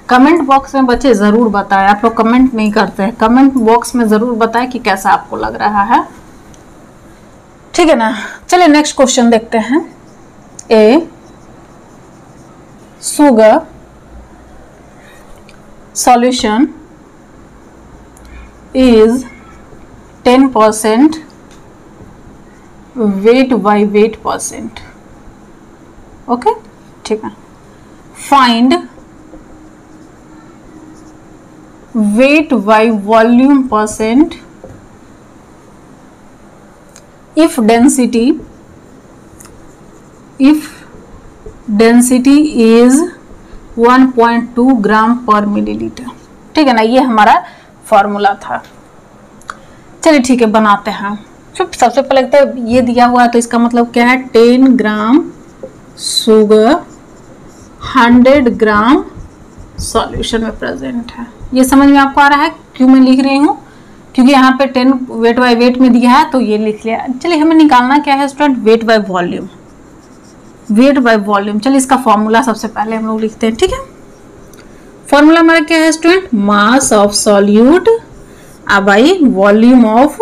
कमेंट बॉक्स में बच्चे जरूर बताएं, आप लोग कमेंट नहीं करते हैं, कमेंट बॉक्स में जरूर बताएं कि कैसा आपको लग रहा है, ठीक है ना। चलिए नेक्स्ट क्वेश्चन देखते हैं। A sugar solution is 10% weight by weight percent, okay, ठीक है। Find weight by volume percent if density is 1.2 gram per millilitre, ठीक है ना। ये हमारा फॉर्मूला था। चलिए ठीक है बनाते हैं। सबसे पहले तो ये दिया हुआ है तो इसका मतलब क्या है, 10 ग्राम शुगर 100 ग्राम सॉल्यूशन में प्रेजेंट है। ये समझ में आपको आ रहा है क्यों मैं लिख रही हूँ, क्योंकि यहाँ पे 10 वेट बाय वेट में दिया है तो ये लिख लिया। चलिए हमें निकालना क्या है student, weight by volume, weight by volume. चलिए इसका फॉर्मूला सबसे पहले हम लोग लिखते हैं, ठीक है। फॉर्मूला हमारा क्या है student, mass of solute by volume of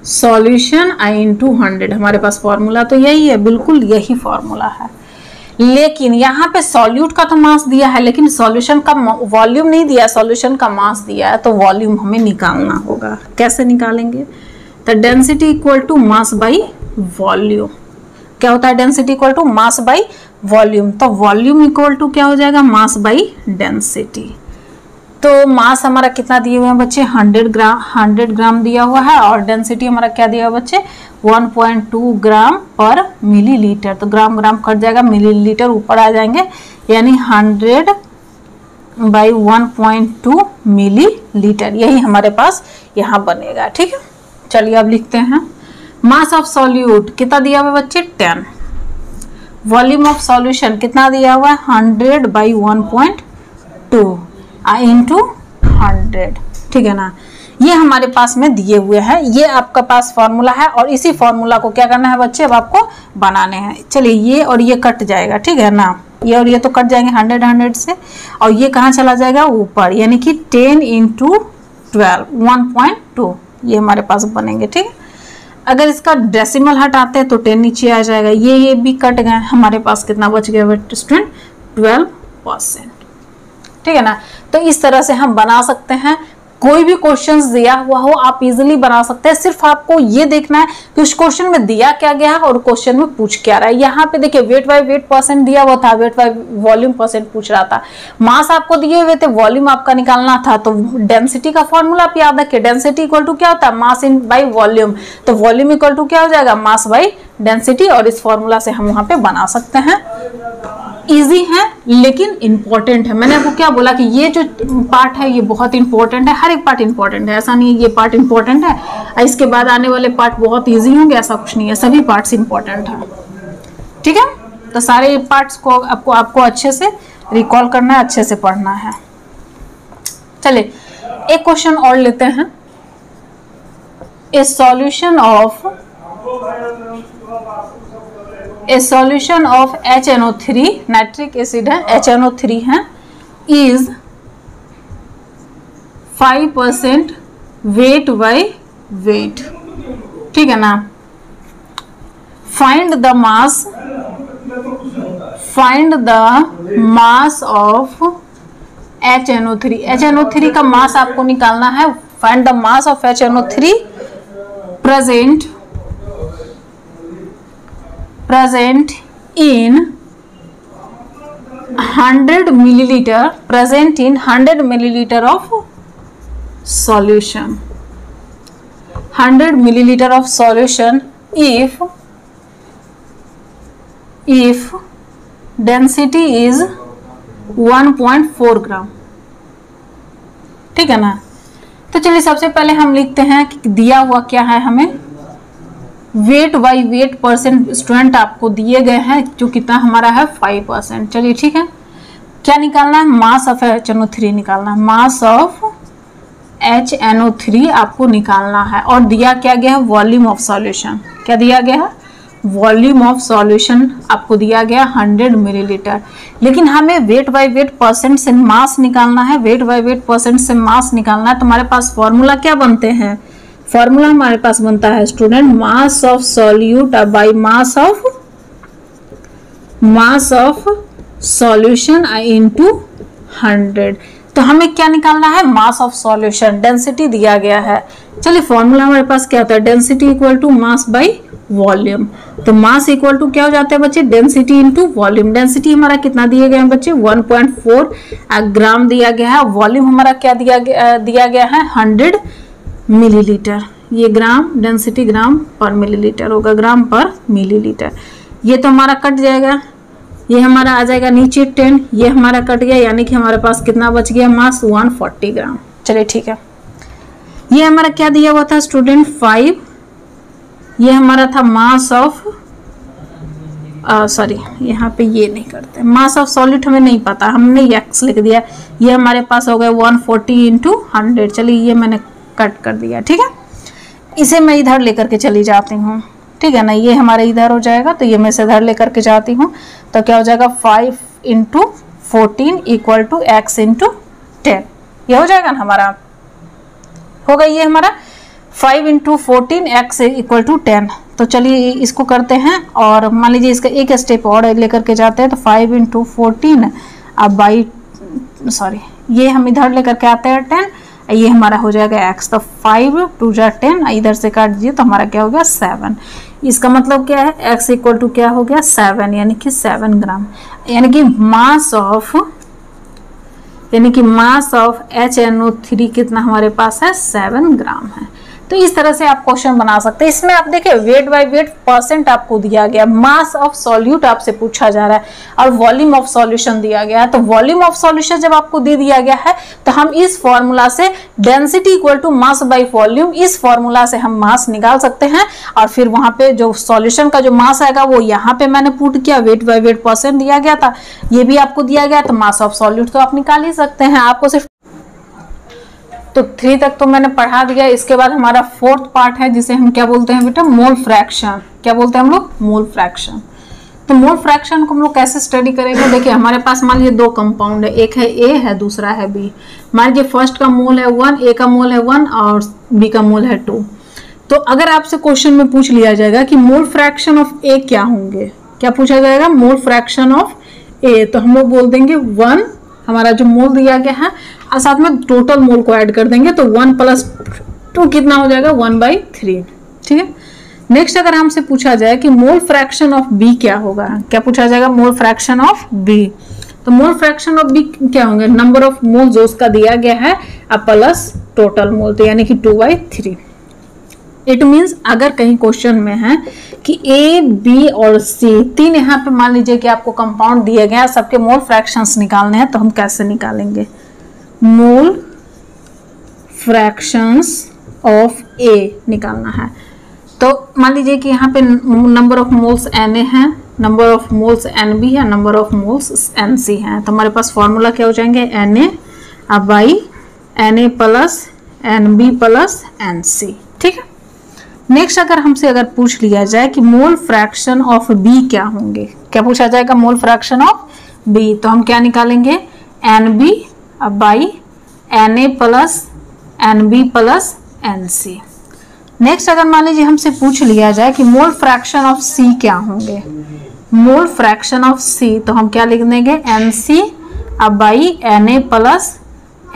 solution I into 100। हमारे पास फॉर्मूला तो यही है, बिल्कुल यही फॉर्मूला है। लेकिन यहाँ पे सॉल्यूट का तो मास दिया है, लेकिन सॉल्यूशन का वॉल्यूम नहीं दिया, सॉल्यूशन का मास दिया है, तो वॉल्यूम हमें निकालना होगा। कैसे निकालेंगे, तो density equal to mass by volume. क्या होता है density equal to mass by volume, तो वॉल्यूम इक्वल टू क्या हो जाएगा, मास बाई डेंसिटी। तो मास हमारा कितना दिए हुए हैं बच्चे, 100 ग्राम दिया हुआ है, और डेंसिटी हमारा क्या दिया हुआ बच्चे, 1.2 ग्राम पर मिलीलीटर। तो ग्राम ग्राम कट जाएगा, मिलीलीटर ऊपर आ जाएंगे, यानी 100 बाई 1.2 मिलीलीटर, यही हमारे पास यहाँ बनेगा, ठीक है। चलिए अब लिखते हैं, मास ऑफ सॉल्यूट कितना दिया हुआ है बच्चे, 10। वॉल्यूम ऑफ सॉल्यूशन कितना दिया हुआ है, 100 बाई 1.2 इंटू 100, ठीक है ना। ये हमारे पास में दिए हुए हैं, ये आपका पास फॉर्मूला है, और इसी फॉर्मूला को क्या करना है बच्चे, अब आपको बनाने हैं। चलिए ये और ये कट जाएगा, ठीक है ना, ये और ये तो कट जाएंगे 100 से, और ये कहाँ चला जाएगा ऊपर, यानी कि 10 इंटू 12 1.2, ये हमारे पास बनेंगे, ठीक है। अगर इसका डेसिमल हटाते हैं तो 10 नीचे आ जाएगा, ये भी कट गए, हमारे पास कितना बच गया स्टूडेंट, 12%, ठीक है ना। तो इस तरह से हम बना सकते हैं। कोई भी क्वेश्चंस दिया हुआ हो आप इजीली बना सकते हैं, सिर्फ आपको ये देखना है कि उस क्वेश्चन में दिया क्या गया है और क्वेश्चन में पूछ क्या रहा है। यहाँ पे देखिए वेट बाय वेट परसेंट दिया हुआ था, वेट बाय वॉल्यूम परसेंट पूछ रहा था, मास आपको दिए हुए थे, वॉल्यूम आपका निकालना था। तो डेंसिटी का फॉर्मूला आप याद रखिए, डेंसिटी इक्वल टू क्या होता है, मास इन बाई वॉल्यूम, तो वॉल्यूम इक्वल टू क्या हो जाएगा, मास बाई डेंसिटी, और इस फॉर्मूला से हम वहां पे बना सकते हैं। इजी है लेकिन इंपॉर्टेंट है। मैंने आपको क्या बोला कि ये जो पार्ट है ये बहुत इंपॉर्टेंट है, हर एक पार्ट इंपॉर्टेंट है, ऐसा नहीं है ये पार्ट इंपॉर्टेंट है इसके बाद आने वाले पार्ट बहुत इजी होंगे, ऐसा कुछ नहीं है, सभी पार्ट्स इंपॉर्टेंट है, ठीक है। तो सारे पार्ट्स को आपको अच्छे से रिकॉल करना है, अच्छे से पढ़ना है। चलिए एक क्वेश्चन और लेते हैं। ए solution of HNO3, nitric acid है, HNO3 है, इज 5% वेट बाई वेट, ठीक है ना। Find the mass of HNO3। HNO3 का मास आपको निकालना है। Find the mass of HNO3 present in 100 milliliter, present in 100 milliliter of solution, 100 milliliter of solution if density is 1.4 ग्राम, ठीक है ना। तो चलिए सबसे पहले हम लिखते हैं कि दिया हुआ क्या है हमें, wait by weight percent student आपको दिए गए हैं, जो कितना हमारा है 5%। चलिए ठीक है, क्या निकालना है, मास ऑफ HNO3 निकालना है, मास ऑफ HNO3 आपको निकालना है। और दिया क्या गया है, वॉल्यूम ऑफ सॉल्यूशन, क्या दिया गया है, वॉल्यूम ऑफ सॉल्यूशन आपको दिया गया 100 मिलीलीटर। लेकिन हमें वेट बाई वेट परसेंट से मास निकालना है, वेट बाई वेट परसेंट से मास निकालना है। तो हमारे पास फॉर्मूला क्या बनते हैं, फॉर्मूला हमारे पास बनता है student mass of solute by mass of solution into 100। तो हमें क्या निकालना है, मास ऑफ सॉल्यूशन, डेंसिटी दिया गया है। चलिए फॉर्मूला हमारे पास क्या होता है, density equal to mass by volume. तो मास इक्वल टू क्या हो जाता है बच्चे, डेंसिटी इनटू वॉल्यूम। डेंसिटी हमारा कितना दिए गए हैं बच्चे, 1.4 ग्राम दिया गया है। वॉल्यूम हमारा क्या दिया गया है 100 मिलीलीटर। ये ग्राम, डेंसिटी ग्राम पर मिलीलीटर होगा, ग्राम पर मिलीलीटर। ये तो हमारा कट जाएगा, ये हमारा आ जाएगा नीचे 10, ये हमारा कट गया, यानी कि हमारे पास कितना बच गया, मास 140 ग्राम। चलिए ठीक है, ये हमारा क्या दिया हुआ था स्टूडेंट 5, ये हमारा था मास ऑफ सॉरी यहाँ पे ये नहीं करते, मास ऑफ सॉलिड हमें नहीं पता, हमने x लिख दिया। ये हमारे पास हो गया 140 इंटू 100। चलिए ये मैंने कट कर दिया, ठीक है। इसे मैं इधर लेकर के चली जाती हूँ, ठीक है ना। ये हमारे इधर हो जाएगा, तो ये मैं इसे इधर लेकर के जाती हूँ, तो क्या हो जाएगा 5 into 14 equal to x into 10। ये हो जाएगा ना हमारा, हो गया ये हमारा 5 इंटू 14 x इक्वल टू 10। तो चलिए इसको करते हैं, और मान लीजिए इसका एक स्टेप और लेकर के जाते हैं। तो 5 इंटू 14 अब बाई सॉरी ये हम इधर लेकर के आते हैं 10, ये हमारा हो जाएगा x। तो 5 2 जा 10, इधर से काट दीजिए तो हमारा क्या हो गया 7। इसका मतलब क्या है, x इक्वल टू क्या हो गया 7, यानी कि 7 ग्राम, यानी कि मास ऑफ HNO3 कितना हमारे पास है 7 ग्राम है। तो इस तरह से आप क्वेश्चन बना सकते हैं। इसमें आप देखिए वेट बाय वेट परसेंट आपको दिया गया, मास ऑफ सॉल्यूट आपसे पूछा जा रहा है, और वॉल्यूम ऑफ सॉल्यूशन दिया गया है। तो वॉल्यूम ऑफ सॉल्यूशन जब आपको दे दिया गया है, तो हम इस फॉर्मूला से density equal to mass by volume, इस फॉर्मूला से हम मास निकाल सकते हैं। और फिर वहां पे जो सॉल्यूशन का जो मास आएगा वो यहाँ पे मैंने पुट किया, वेट बाय वेट परसेंट दिया गया था, ये भी आपको दिया गया, तो मास ऑफ सॉल्यूट तो आप निकाल ही सकते हैं। आपको सिर्फ तो 3 तक तो मैंने पढ़ा दिया। इसके बाद हमारा 4th पार्ट है, जिसे हम क्या बोलते हैं बेटा, मोल फ्रैक्शन। क्या बोलते हैं हम लोग, मोल फ्रैक्शन। तो मोल फ्रैक्शन को हम लोग कैसे स्टडी करेंगे, देखिए हमारे पास मान लीजिए 2 कंपाउंड है, एक है A है, दूसरा है B। मान लीजिए फर्स्ट का मोल है 1, A का मोल है 1 और B का मोल है 2। तो अगर आपसे क्वेश्चन में पूछ लिया जाएगा कि मोल फ्रैक्शन ऑफ A क्या होंगे, क्या पूछा जाएगा, मोल फ्रैक्शन ऑफ A, तो हम लोग बोल देंगे 1 हमारा जो मोल दिया गया है, और साथ में टोटल मोल को ऐड कर देंगे, तो 1 + 2 कितना हो जाएगा 1/3, ठीक है। नेक्स्ट अगर हमसे पूछा जाए कि मोल फ्रैक्शन ऑफ बी क्या होगा, क्या पूछा जाएगा, मोल फ्रैक्शन ऑफ बी। तो मोल फ्रैक्शन ऑफ बी क्या होंगे, नंबर ऑफ मोल जो उसका दिया गया है प्लस टोटल मोल, तो यानी कि 2/3। इट मीन्स अगर कहीं क्वेश्चन में है कि ए, बी और सी 3 यहाँ पे मान लीजिए कि आपको कंपाउंड दिए गए हैं, सबके मोल फ्रैक्शंस निकालने हैं, तो हम कैसे निकालेंगे, मोल फ्रैक्शंस ऑफ ए निकालना है। तो मान लीजिए कि यहाँ पे नंबर ऑफ मोल्स Na है, नंबर ऑफ मोल्स Nb है, नंबर ऑफ मोल्स Nc है। तो हमारे पास फॉर्मूला क्या हो जाएंगे, Na by Na plus Nb plus Nc। ठीक है, नेक्स्ट अगर हमसे अगर पूछ लिया जाए कि मोल फ्रैक्शन ऑफ B क्या होंगे, क्या पूछा जाएगा, मोल फ्रैक्शन ऑफ B, तो हम क्या निकालेंगे, Nb by Na plus Nb plus Nc। Next अगर मान लीजिए हमसे पूछ लिया जाए कि मोल फ्रैक्शन ऑफ C क्या होंगे, मोल फ्रैक्शन ऑफ C, तो हम क्या लिख देंगे, Nc by Na plus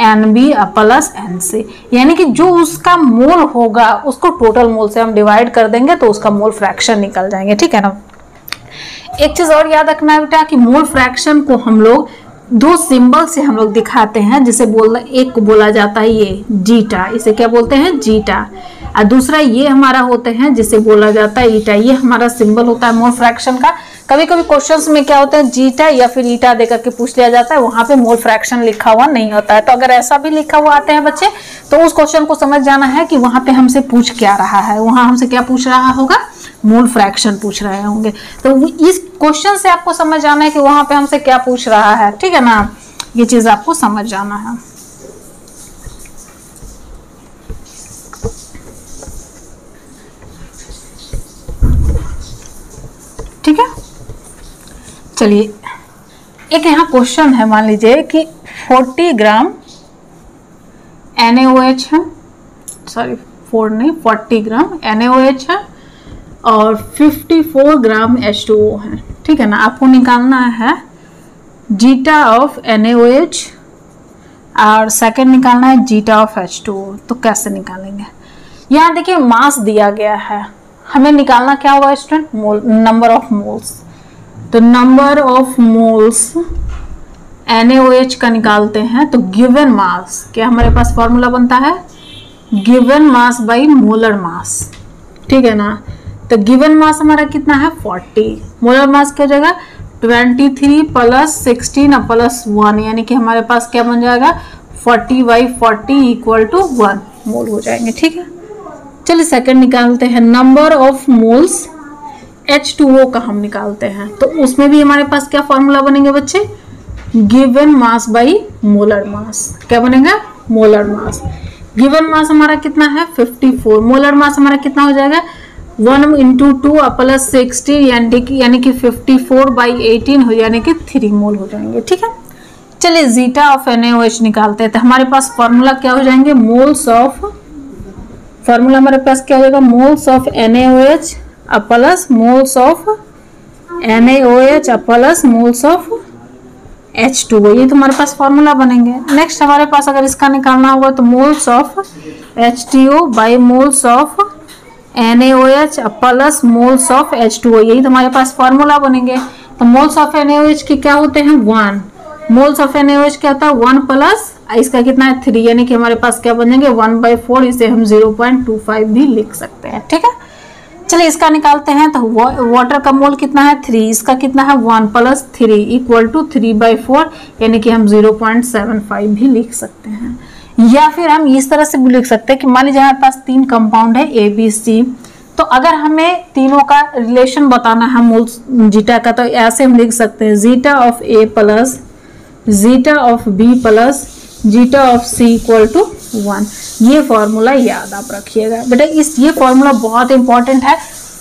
Nb plus Nc, यानी कि जो उसका मोल होगा उसको टोटल मोल से हम डिवाइड कर देंगे तो उसका मोल फ्रैक्शन निकल जाएंगे। ठीक है ना। एक चीज और याद रखना है बेटा कि मोल फ्रैक्शन को हम लोग दो सिंबल से हम लोग दिखाते हैं, जिसे एक को बोला जाता है ये जीटा, इसे क्या बोलते हैं, जीटा, और दूसरा ये हमारा होते हैं जिसे बोला जाता है ईटा। ये हमारा सिंबल होता है मोल फ्रैक्शन का। कभी कभी क्वेश्चंस में क्या होता है, जीटा या फिर ईटा देकर के पूछ लिया जाता है, वहां पे मोल फ्रैक्शन लिखा हुआ नहीं होता है। तो अगर ऐसा भी लिखा हुआ आते हैं बच्चे, तो उस क्वेश्चन को समझ जाना है कि वहां पे हमसे पूछ क्या रहा है, वहां हमसे क्या पूछ रहा होगा, मोल फ्रैक्शन पूछ रहे होंगे। तो इस क्वेश्चन से आपको समझ जाना है कि वहां पे हमसे क्या पूछ रहा है। ठीक है ना, ये चीज आपको समझ जाना है। ठीक है, चलिए एक यहाँ क्वेश्चन है, मान लीजिए कि 40 ग्राम NaOH है, सॉरी 4 नहीं 40 ग्राम NaOH है और 54 ग्राम H2O है। ठीक है ना, आपको निकालना है जीटा ऑफ NaOH और सेकंड निकालना है जीटा ऑफ H2O। तो कैसे निकालेंगे, यहाँ देखिए मास दिया गया है, हमें निकालना क्या होगा student, mole, number of moles. तो नंबर ऑफ मोल्स NaOH का निकालते हैं, तो गिवन मास, क्या हमारे पास फॉर्मूला बनता है, given mass by molar mass. ठीक है ना, तो गिवन मास हमारा कितना है 40, मोलर मास क्या हो जाएगा 23 प्लस 16 प्लस 1, यानी कि हमारे पास क्या बन जाएगा 40/40 इक्वल टू 1 मोल हो जाएंगे। ठीक है, चलिए सेकंड निकालते हैं, नंबर ऑफ मोल्स H2O का हम निकालते हैं। तो उसमें भी हमारे पास क्या फॉर्मूला बनेंगे बच्चे, given mass by molar mass. क्या बनेगा, मोलर मास। गिवन मास हमारा कितना है 54, मोलर मास हमारा कितना हो जाएगा 1 × 2 प्लस 60, यानी कि 54/18 हो, यानी कि 3 मोल हो जाएंगे। ठीक है, चलिए जीटा ऑफ NaOH निकालते हैं। तो हमारे पास फॉर्मूला क्या हो जाएंगे, मोल्स ऑफ, फॉर्मूला हमारे पास क्या हो जाएगा, moles of NaOH plus moles of NaOH plus moles of H2O, ये तो हमारे पास फॉर्मूला बनेंगे। नेक्स्ट हमारे पास अगर इसका निकालना होगा तो moles of H2O by moles of NaOH plus moles of H2O, यही तो हमारे पास फॉर्मूला बनेंगे। तो मोल्स ऑफ NaOH के क्या होते हैं 1, मोल्स ऑफ NaOH क्या होता है 1 प्लस इसका कितना है 3, यानी कि हमारे पास क्या बनेंगे 1/4, इसे हम 0.25 भी लिख सकते हैं। ठीक है, चलिए इसका निकालते हैं। तो वाटर का मोल कितना है 3, इसका कितना है 1 प्लस 3 इक्वल टू 3/4, यानी कि हम 0.75 भी लिख सकते हैं। या फिर हम इस तरह से भी लिख सकते हैं कि मान लीजिए हमारे पास 3 कंपाउंड है ABC, तो अगर हमें तीनों का रिलेशन बताना है मोल्स जीटा का, तो ऐसे हम लिख सकते हैं zeta of A plus zeta of B plus zeta of C equal to 1। ये फॉर्मूला याद आप रखिएगा बेटा, ये फॉर्मूला बहुत इंपॉर्टेंट है,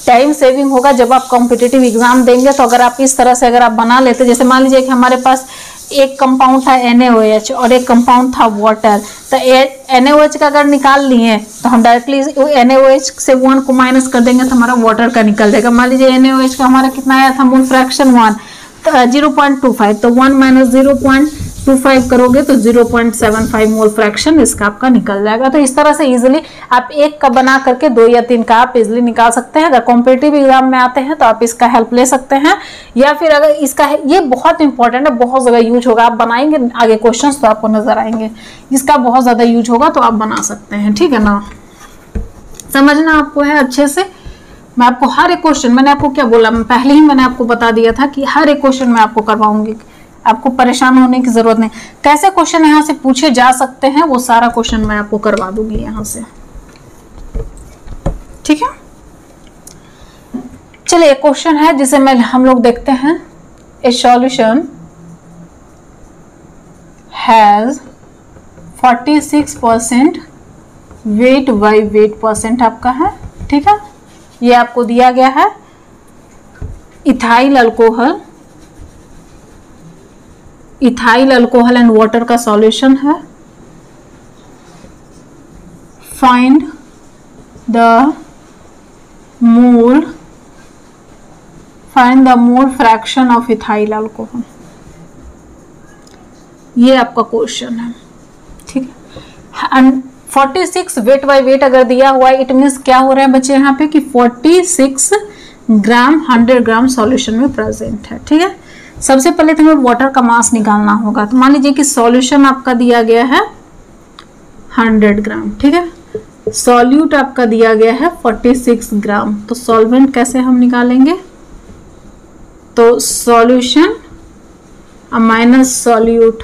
टाइम सेविंग होगा जब आप कॉम्पिटिटिव एग्जाम देंगे। तो अगर आप इस तरह से अगर आप बना लेते, जैसे मान लीजिए कि हमारे पास एक कंपाउंड था NaOH और एक कंपाउंड था वाटर, तो NaOH का अगर निकाल लिए तो हम डायरेक्टली NaOH से 1 को माइनस कर देंगे तो हमारा वाटर का निकल जाएगा। मान लीजिए NaOH का हमारा कितना आया था मोल फ्रैक्शन 1, तो 0.25, तो 1 माइनस 0.25 करोगे तो 0.75 मोल फ्रैक्शन इसका आपका निकल जाएगा। तो इस तरह से इजीली आप एक का बना करके 2 या 3 का आप इजीली निकाल सकते हैं। अगर कॉम्पिटिटिव एग्जाम में आते हैं तो आप इसका हेल्प ले सकते हैं, या फिर अगर इसका ये बहुत इंपॉर्टेंट है, बहुत ज़्यादा यूज होगा, आप बनाएंगे आगे क्वेश्चंस तो आपको नजर आएंगे, इसका बहुत ज़्यादा यूज होगा तो आप बना सकते हैं। ठीक है ना, समझना आपको है अच्छे से। मैं आपको हर एक क्वेश्चन, मैंने आपको क्या बोला, पहले ही मैंने आपको बता दिया था कि हर एक क्वेश्चन मैं आपको करवाऊंगी, आपको परेशान होने की जरूरत नहीं। कैसे क्वेश्चन यहाँ से पूछे जा सकते हैं वो सारा क्वेश्चन मैं आपको करवा दूंगी यहाँ से। ठीक है, चलिए एक क्वेश्चन है जिसे हम लोग देखते हैं। ए solution has 46% wait by weight percent आपका है, ठीक है। ये आपको दिया गया है इथाइल अल्कोहल एंड वाटर का सॉल्यूशन है। Find the mole fraction of ethyl alcohol, ये आपका क्वेश्चन है, ठीक है। 46 वेट बाई वेट अगर दिया हुआ है, इट मीन्स क्या हो रहा है बच्चे यहाँ पे कि 46 ग्राम 100 ग्राम सॉल्यूशन में प्रेजेंट है, ठीक है। सबसे पहले तो हमें वाटर का मास निकालना होगा। तो मान लीजिए कि सॉल्यूशन आपका दिया गया है 100 ग्राम, ठीक है। सॉल्यूट आपका दिया गया है 46 ग्राम। तो सॉल्वेंट कैसे हम निकालेंगे? तो सॉल्यूशन माइनस सॉल्यूट,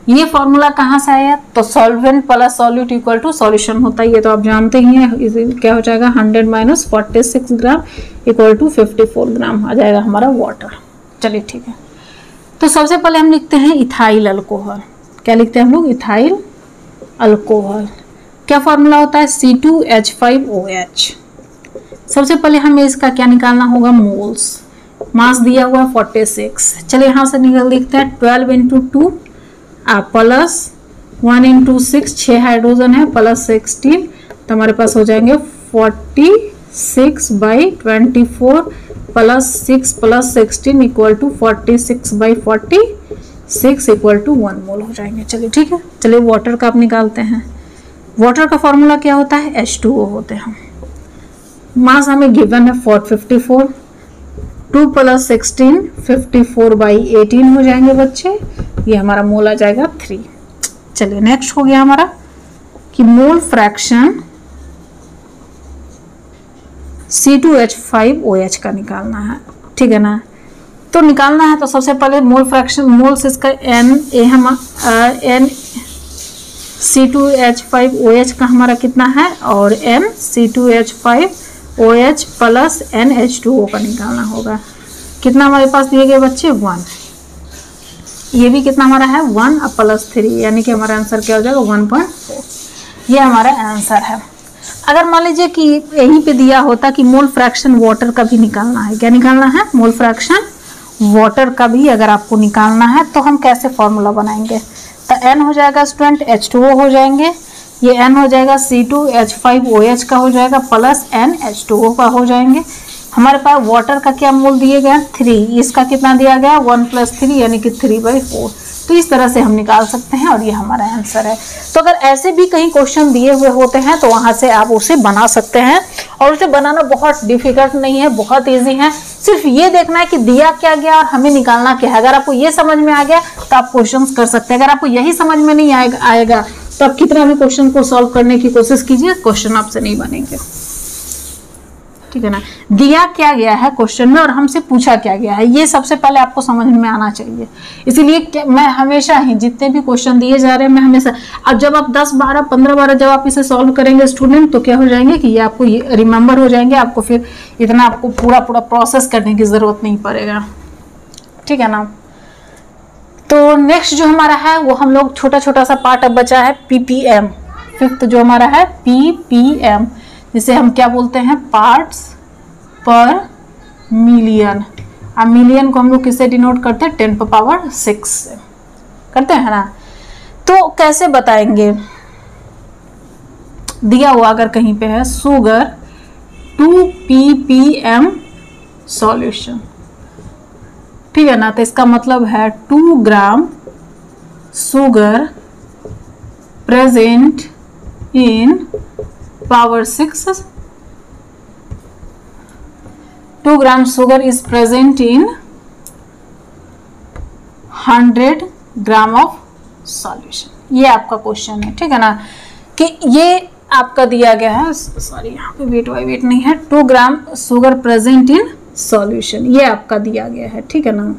ये फॉर्मूला कहाँ से आया? तो solvent plus solute equal to solution होता है, ये तो आप जानते ही हैं। क्या हो जाएगा? 100 माइनस 46 ग्राम इक्वल टू 54 ग्राम आ जाएगा हमारा वाटर। चलिए ठीक है। तो सबसे पहले हम लिखते हैं इथाइल अल्कोहल। क्या लिखते हैं हम लोग? Ethyl alcohol. क्या फॉर्मूला होता है? C2H5OH। सबसे पहले हमें इसका क्या निकालना होगा? मोल्स। मास दिया हुआ है 46। चलिए यहाँ से निकल लिखते हैं 12 इंटू 2 प्लस 1 इंटू 6, 6 हाइड्रोजन है, प्लस 16, तो हमारे पास हो जाएंगे 46/24 plus 6 plus 16 equal to 46/46 equal to 1 mole हो जाएंगे। चलिए ठीक है। चलिए वाटर का आप निकालते हैं। वाटर का फॉर्मूला क्या होता है? H2O होते हैं। मास हमें गिवन है 454, 2 प्लस 16 54/18 हो जाएंगे बच्चे। ये हमारा मोल आ जाएगा 3। चलिए नेक्स्ट हो गया हमारा कि मोल फ्रैक्शन C2H5OH का निकालना है, ठीक है ना। तो निकालना है तो सबसे पहले मोल फ्रैक्शन, मोल्स इसका N C2H5OH का हमारा कितना है, और N C2H5OH प्लस NH2O का निकालना होगा। कितना हमारे पास दिए गए बच्चे? 1। ये भी कितना हमारा है? 1 प्लस 3, यानी कि हमारा आंसर क्या हो जाएगा? 1.4। ये हमारा आंसर है। अगर मान लीजिए कि यहीं पे दिया होता कि मोल फ्रैक्शन वाटर का भी निकालना है। क्या निकालना है? मोल फ्रैक्शन वाटर का भी अगर आपको निकालना है तो हम कैसे फॉर्मूला बनाएंगे? तो N हो जाएगा स्टूडेंट H2O हो जाएंगे, ये N हो जाएगा C2H5OH का हो जाएगा प्लस NH2O का हो जाएंगे। हमारे पास वाटर का क्या मोल दिए गया? 3। इसका कितना दिया गया? 1 प्लस 3 यानी कि 3/4। तो इस तरह से हम निकाल सकते हैं और ये हमारा आंसर है। तो अगर ऐसे भी कहीं क्वेश्चन दिए हुए होते हैं तो वहां से आप उसे बना सकते हैं, और उसे बनाना बहुत डिफिकल्ट नहीं है, बहुत इजी है। सिर्फ ये देखना है कि दिया क्या गया और हमें निकालना क्या है। अगर आपको ये समझ में आ गया तो आप क्वेश्चन कर सकते हैं। अगर आपको यही समझ में नहीं आएगा तो आप कितना भी क्वेश्चन को सॉल्व करने की कोशिश कीजिए, क्वेश्चन आपसे नहीं बनेंगे, ठीक है ना। दिया क्या गया है क्वेश्चन में और हमसे पूछा क्या गया है, ये सबसे पहले आपको समझ में आना चाहिए। इसीलिए मैं हमेशा ही जितने भी क्वेश्चन दिए जा रहे हैं, मैं हमेशा, अब जब आप 10 12 15 बार जब आप इसे सॉल्व करेंगे स्टूडेंट, तो क्या हो जाएंगे कि ये आपको रिमेंबर हो जाएंगे। आपको फिर इतना आपको पूरा प्रोसेस करने की जरूरत नहीं पड़ेगा, ठीक है ना। तो नेक्स्ट जो हमारा है वो हम लोग छोटा छोटा सा पार्ट अब बचा है PPM। 5th जो हमारा है PPM, जिसे हम क्या बोलते हैं? Parts per million. अब मिलियन को हम लोग किससे डिनोट करते हैं? 10⁶ से करते हैं ना। तो कैसे बताएंगे? दिया हुआ अगर कहीं पे है शुगर 2 ppm सॉल्यूशन, ठीक है ना। तो इसका मतलब है 2 gram sugar present in power 6, 2 gram sugar is present in 100 gram of solution. ये आपका क्वेश्चन है, ठीक है ना। कि ये आपका दिया गया है, सॉरी यहाँ पे वेट बाई वेट नहीं है, 2 gram sugar present in solution, ये आपका दिया गया है, ठीक है ना।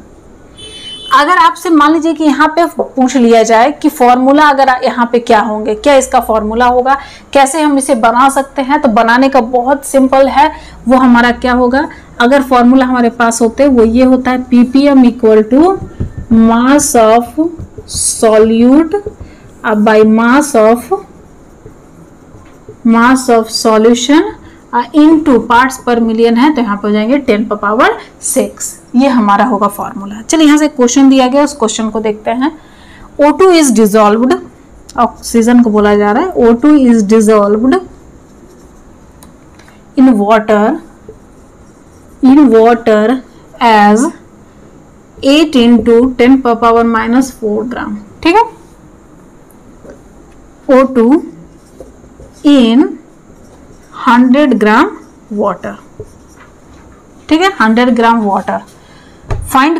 अगर आपसे मान लीजिए कि यहाँ पे पूछ लिया जाए कि फॉर्मूला अगर यहाँ पे क्या होंगे, क्या इसका फॉर्मूला होगा, कैसे हम इसे बना सकते हैं, तो बनाने का बहुत सिंपल है। वो हमारा क्या होगा? अगर फॉर्मूला हमारे पास होते वो ये होता है PPM equal to mass of solute अब by mass of solution into parts per million है, तो यहाँ पे हो जाएंगे 10⁶। ये हमारा होगा फॉर्मूला। चलिए यहाँ से क्वेश्चन दिया गया, उस क्वेश्चन को देखते हैं। O2 इज डिजॉल्व्ड, ऑक्सीजन को बोला जा रहा है, O2 is dissolved in water as 8 × 10⁻⁴ gram. ठीक है, O2 इन 100 ग्राम वाटर। ठीक है, 100 gram water. Find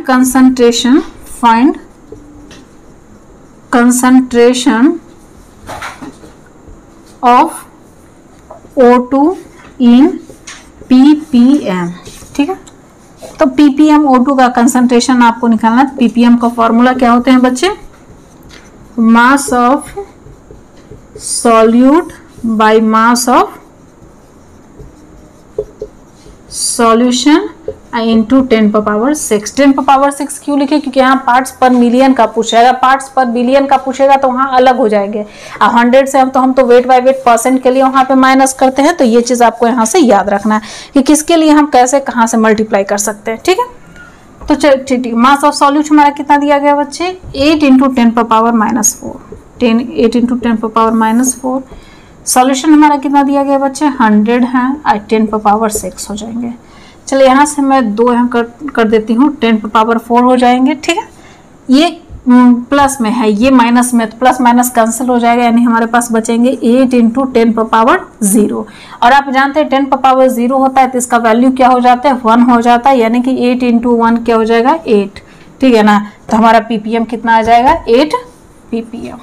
concentration of O2 in ppm। ठीक है, तो ppm O2 का कंसंट्रेशन आपको निकालना है। ppm का फॉर्मूला क्या होते हैं बच्चे? मास of solute bye mass of solution into 10⁻⁶। 10⁻⁶ क्यों लिखे? क्योंकि यहाँ पार्ट्स पर मिलियन का पूछेगा, पार्ट्स पर बिलियन का पूछेगा तो वहाँ अलग हो जाएंगे। 100 से हम तो वेट बाय वेट परसेंट के लिए वहाँ पे माइनस करते हैं, तो ये चीज़ आपको यहाँ से याद रखना है कि किसके लिए हम कैसे कहाँ से मल्टीप्लाई कर सकते हैं। ठीक है, तो चल ठीक, मास ऑफ सॉल्यूट हमारा कितना दिया गया बच्चे? 8 × 10⁻⁴। 8 × 10⁻⁴। सॉल्यूशन हमारा कितना दिया गया बच्चे? 100 है, 10⁻⁶ हो जाएंगे। चलिए यहाँ से मैं 2 यहाँ कर देती हूँ, 10⁻⁴ हो जाएंगे। ठीक है, ये प्लस में है, ये माइनस में, तो प्लस माइनस कैंसिल हो जाएगा, यानी हमारे पास बचेंगे 8 × 10⁻�0। और आप जानते हैं 10⁻�0 होता है तो इसका वैल्यू क्या हो जाता है? 1 हो जाता है, यानी कि 8 × 1 क्या हो जाएगा? 8। ठीक है ना, तो हमारा ppm कितना आ जाएगा? 8 ppm।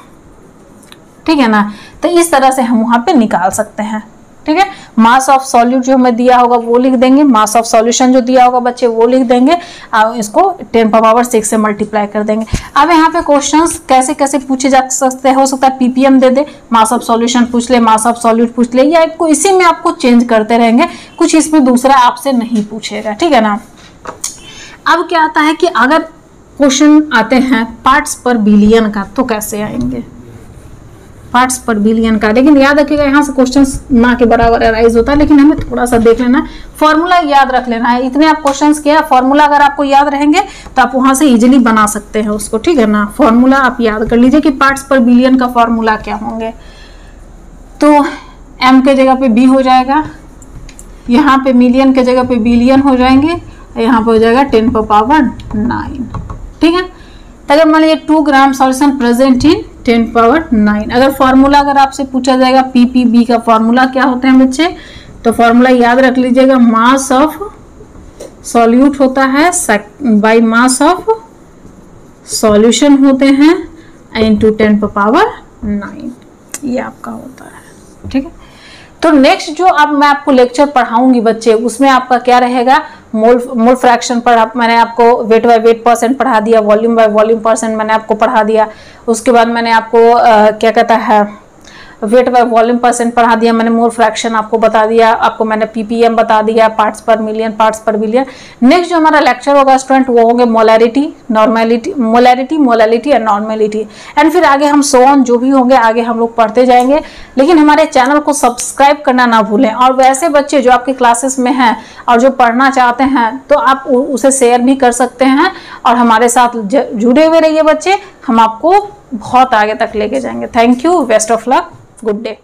ठीक है ना, तो इस तरह से हम वहाँ पे निकाल सकते हैं। ठीक है, मास ऑफ सॉल्यूट जो हमें दिया होगा वो लिख देंगे, मास ऑफ सॉल्यूशन जो दिया होगा बच्चे वो लिख देंगे, और इसको 10⁻�6 से मल्टीप्लाई कर देंगे। अब यहाँ पे क्वेश्चंस कैसे कैसे पूछे जा सकते हैं? हो सकता है ppm they they, mass of solution पूछ ले, मास ऑफ सॉल्यूट पूछ ले, या आपको इसी में आपको चेंज करते रहेंगे, कुछ इसमें दूसरा आपसे नहीं पूछेगा। ठीक है ना, अब क्या आता है कि अगर क्वेश्चन आते हैं पार्ट्स पर बिलियन का, तो कैसे आएंगे पार्ट्स पर बिलियन का? लेकिन याद रखिएगा यहाँ से क्वेश्चंस ना के बराबर अराइज होता है, लेकिन हमें थोड़ा सा देख लेना, फॉर्मूला याद रख लेना है। इतने आप क्वेश्चंस किया, फॉर्मूला अगर आपको याद रहेंगे तो आप वहां से इजीली बना सकते हैं उसको। ठीक है ना, फॉर्मूला आप याद कर लीजिए कि पार्ट्स पर बिलियन का फॉर्मूला क्या होंगे। तो m के जगह पे b हो जाएगा, यहाँ पे मिलियन के जगह पे बिलियन हो जाएंगे, यहाँ पे हो जाएगा 10⁻⁹। ठीक है, तो अगर मान लीजिए 2 ग्राम सॉल्यूशन प्रेजेंट इन 10⁻⁹। अगर फॉर्मूला अगर आपसे पूछा जाएगा ppb का फॉर्मूला क्या होते हैं बच्चे, तो फॉर्मूला याद रख लीजिएगा, मास ऑफ सॉल्यूट होता है बाय मास ऑफ सॉल्यूशन होते हैं इंटू 10⁻⁹, ये आपका होता है। ठीक है, तो नेक्स्ट जो अब मैं आपको लेक्चर पढ़ाऊंगी बच्चे, उसमें आपका क्या रहेगा? मोल फ्रैक्शन पर मैंने आपको वेट बाय वेट परसेंट पढ़ा दिया, वॉल्यूम बाय वॉल्यूम परसेंट मैंने आपको पढ़ा दिया। उसके बाद मैंने आपको क्या कहता है वेट बाय वॉल्यूम परसेंट पढ़ा दिया, मैंने मोल फ्रैक्शन आपको बता दिया, आपको मैंने ppm बता दिया, पार्ट्स पर मिलियन, पार्ट्स पर बिलियन। नेक्स्ट जो हमारा लेक्चर होगा स्टूडेंट वो होंगे molarity, normality, molality and normality, and फिर आगे हम सो ऑन जो भी होंगे आगे हम लोग पढ़ते जाएंगे। लेकिन हमारे चैनल को सब्सक्राइब करना ना भूलें, और वैसे बच्चे जो आपके क्लासेस में हैं और जो पढ़ना चाहते हैं तो आप उसे शेयर भी कर सकते हैं, और हमारे साथ जुड़े हुए रहिए बच्चे, हम आपको बहुत आगे तक लेके जाएंगे। Thank you, best of luck, good day.